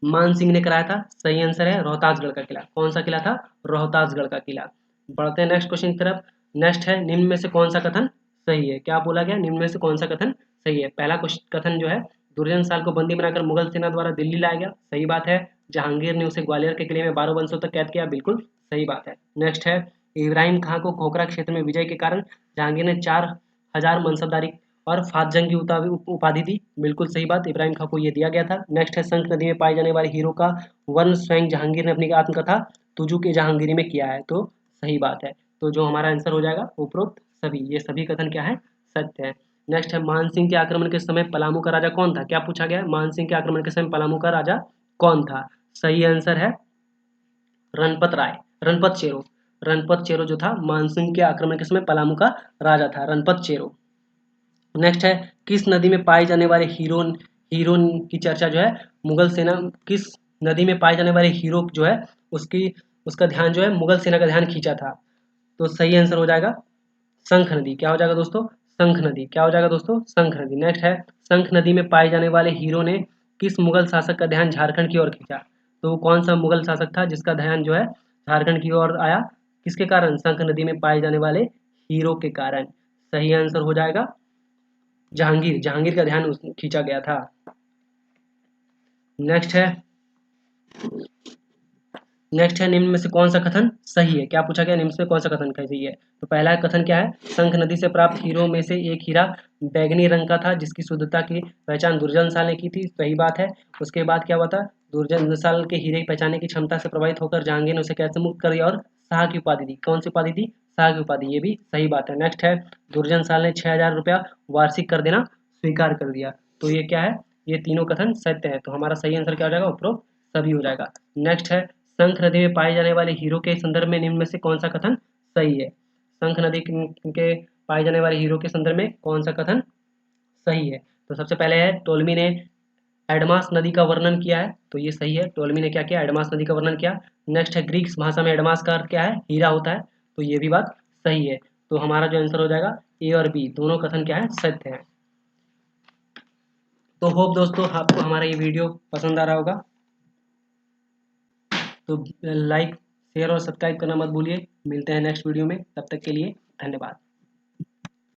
मान सिंह ने कराया था। सही आंसर है रोहतासगढ़ का किला। कौन सा किला था, रोहतासगढ़ का किला। बढ़ते हैं नेक्स्ट क्वेश्चन की तरफ। नेक्स्ट है निम्न में से कौन सा कथन सही है। क्या बोला गया, निम्न में से कौन सा कथन सही है। पहला कथन जो है दुर्जन साल को बंदी बनाकर मुगल सेना द्वारा दिल्ली लाया गया, सही बात है। जहांगीर ने उसे ग्वालियर के किले में 12 वर्षों तक कैद किया, बिल्कुल सही बात है। नेक्स्ट है इब्राहिम खां को खोखरा क्षेत्र में विजय के कारण जहांगीर ने 4000 मनसबदारी और फात जंग की उपाधि दी, बिल्कुल सही बात, इब्राहिम खां को ये दिया गया था। नेक्स्ट है शंख नदी में पाए जाने वाले हीरो का वर्णन स्वयं जहांगीर ने अपनी आत्मकथा तुजू के जहांगीरी में किया है, तो सही बात है। तो जो हमारा आंसर हो जाएगा उपरोक्त सभी, ये सभी कथन क्या है सत्य है। नेक्स्ट है मान सिंह के आक्रमण के समय पलामू का राजा कौन था। क्या पूछा गया, मान सिंह के आक्रमण के समय पलामू का राजा कौन था। सही आंसर है रणपत राय, रणपत चेरो। रणपत चेरो जो था मानसिंह के आक्रमण के समय पलामू का राजा था, रणपत चेरो। नेक्स्ट है किस नदी में पाए जाने वाले हीरो की चर्चा जो है मुगल सेना, किस नदी में पाए जाने वाले हीरो जो है उसका ध्यान जो है मुगल सेना का ध्यान खींचा था। तो सही आंसर हो जाएगा शंख नदी। क्या हो जाएगा दोस्तों, शंख नदी। क्या हो जाएगा दोस्तों, शंख नदी। नेक्स्ट है शंख नदी में पाए जाने वाले हीरो ने किस मुगल शासक का ध्यान झारखंड की ओर खींचा। तो वो कौन सा मुगल शासक था जिसका ध्यान जो है झारखंड की ओर आया, किसके कारण, शंख नदी में पाए जाने वाले हीरो के कारण। सही आंसर हो जाएगा जहांगीर, जहांगीर का ध्यान खींचा गया था। नेक्स्ट है निम्न में से कौन सा कथन सही है। क्या पूछा गया, निम्न से कौन सा कथन सही है। तो पहला कथन क्या है, शंख नदी से प्राप्त हीरो में से एक हीरा बैगनी रंग का था जिसकी शुद्धता की पहचान दुर्जन साल ने की थी, सही बात है। उसके बाद क्या हुआ था, दुर्जन साल के हीरे की पहचानने की क्षमता से प्रभावित होकर जहांगीर ने उसे कैसे मुक्त कर दिया और शाह की उपाधि दी। कौन सी उपाधि दी, शाह की उपाधि, ये भी सही बात है। नेक्स्ट है दुर्जन साल ने 6000 रुपया वार्षिक कर देना स्वीकार कर दिया। तो ये क्या है, ये तीनों कथन सत्य है। तो हमारा सही आंसर क्या हो जाएगा, उपरोक्त सभी हो जाएगा। नेक्स्ट है शंख नदी में पाए जाने वाले हीरो के संदर्भ में निम्न में से कौन सा कथन सही है। शंख नदी के पाए जाने वाले हीरो के संदर्भ में कौन सा कथन सही है। तो सबसे पहले है टोलमी ने एडमास नदी का वर्णन किया है, तो ये सही है, टोलमी ने क्या किया, एडमास नदी का वर्णन किया। नेक्स्ट है ग्रीक भाषा में एडमास का अर्थ क्या है, हीरा होता है, तो ये भी बात सही है। तो हमारा जो आंसर हो जाएगा ए और बी दोनों कथन क्या है, सत्य है। तो होप दोस्तों आपको हमारा ये वीडियो पसंद आ रहा होगा, तो लाइक शेयर और सब्सक्राइब करना मत भूलिए। मिलते हैं नेक्स्ट वीडियो में, तब तक के लिए धन्यवाद।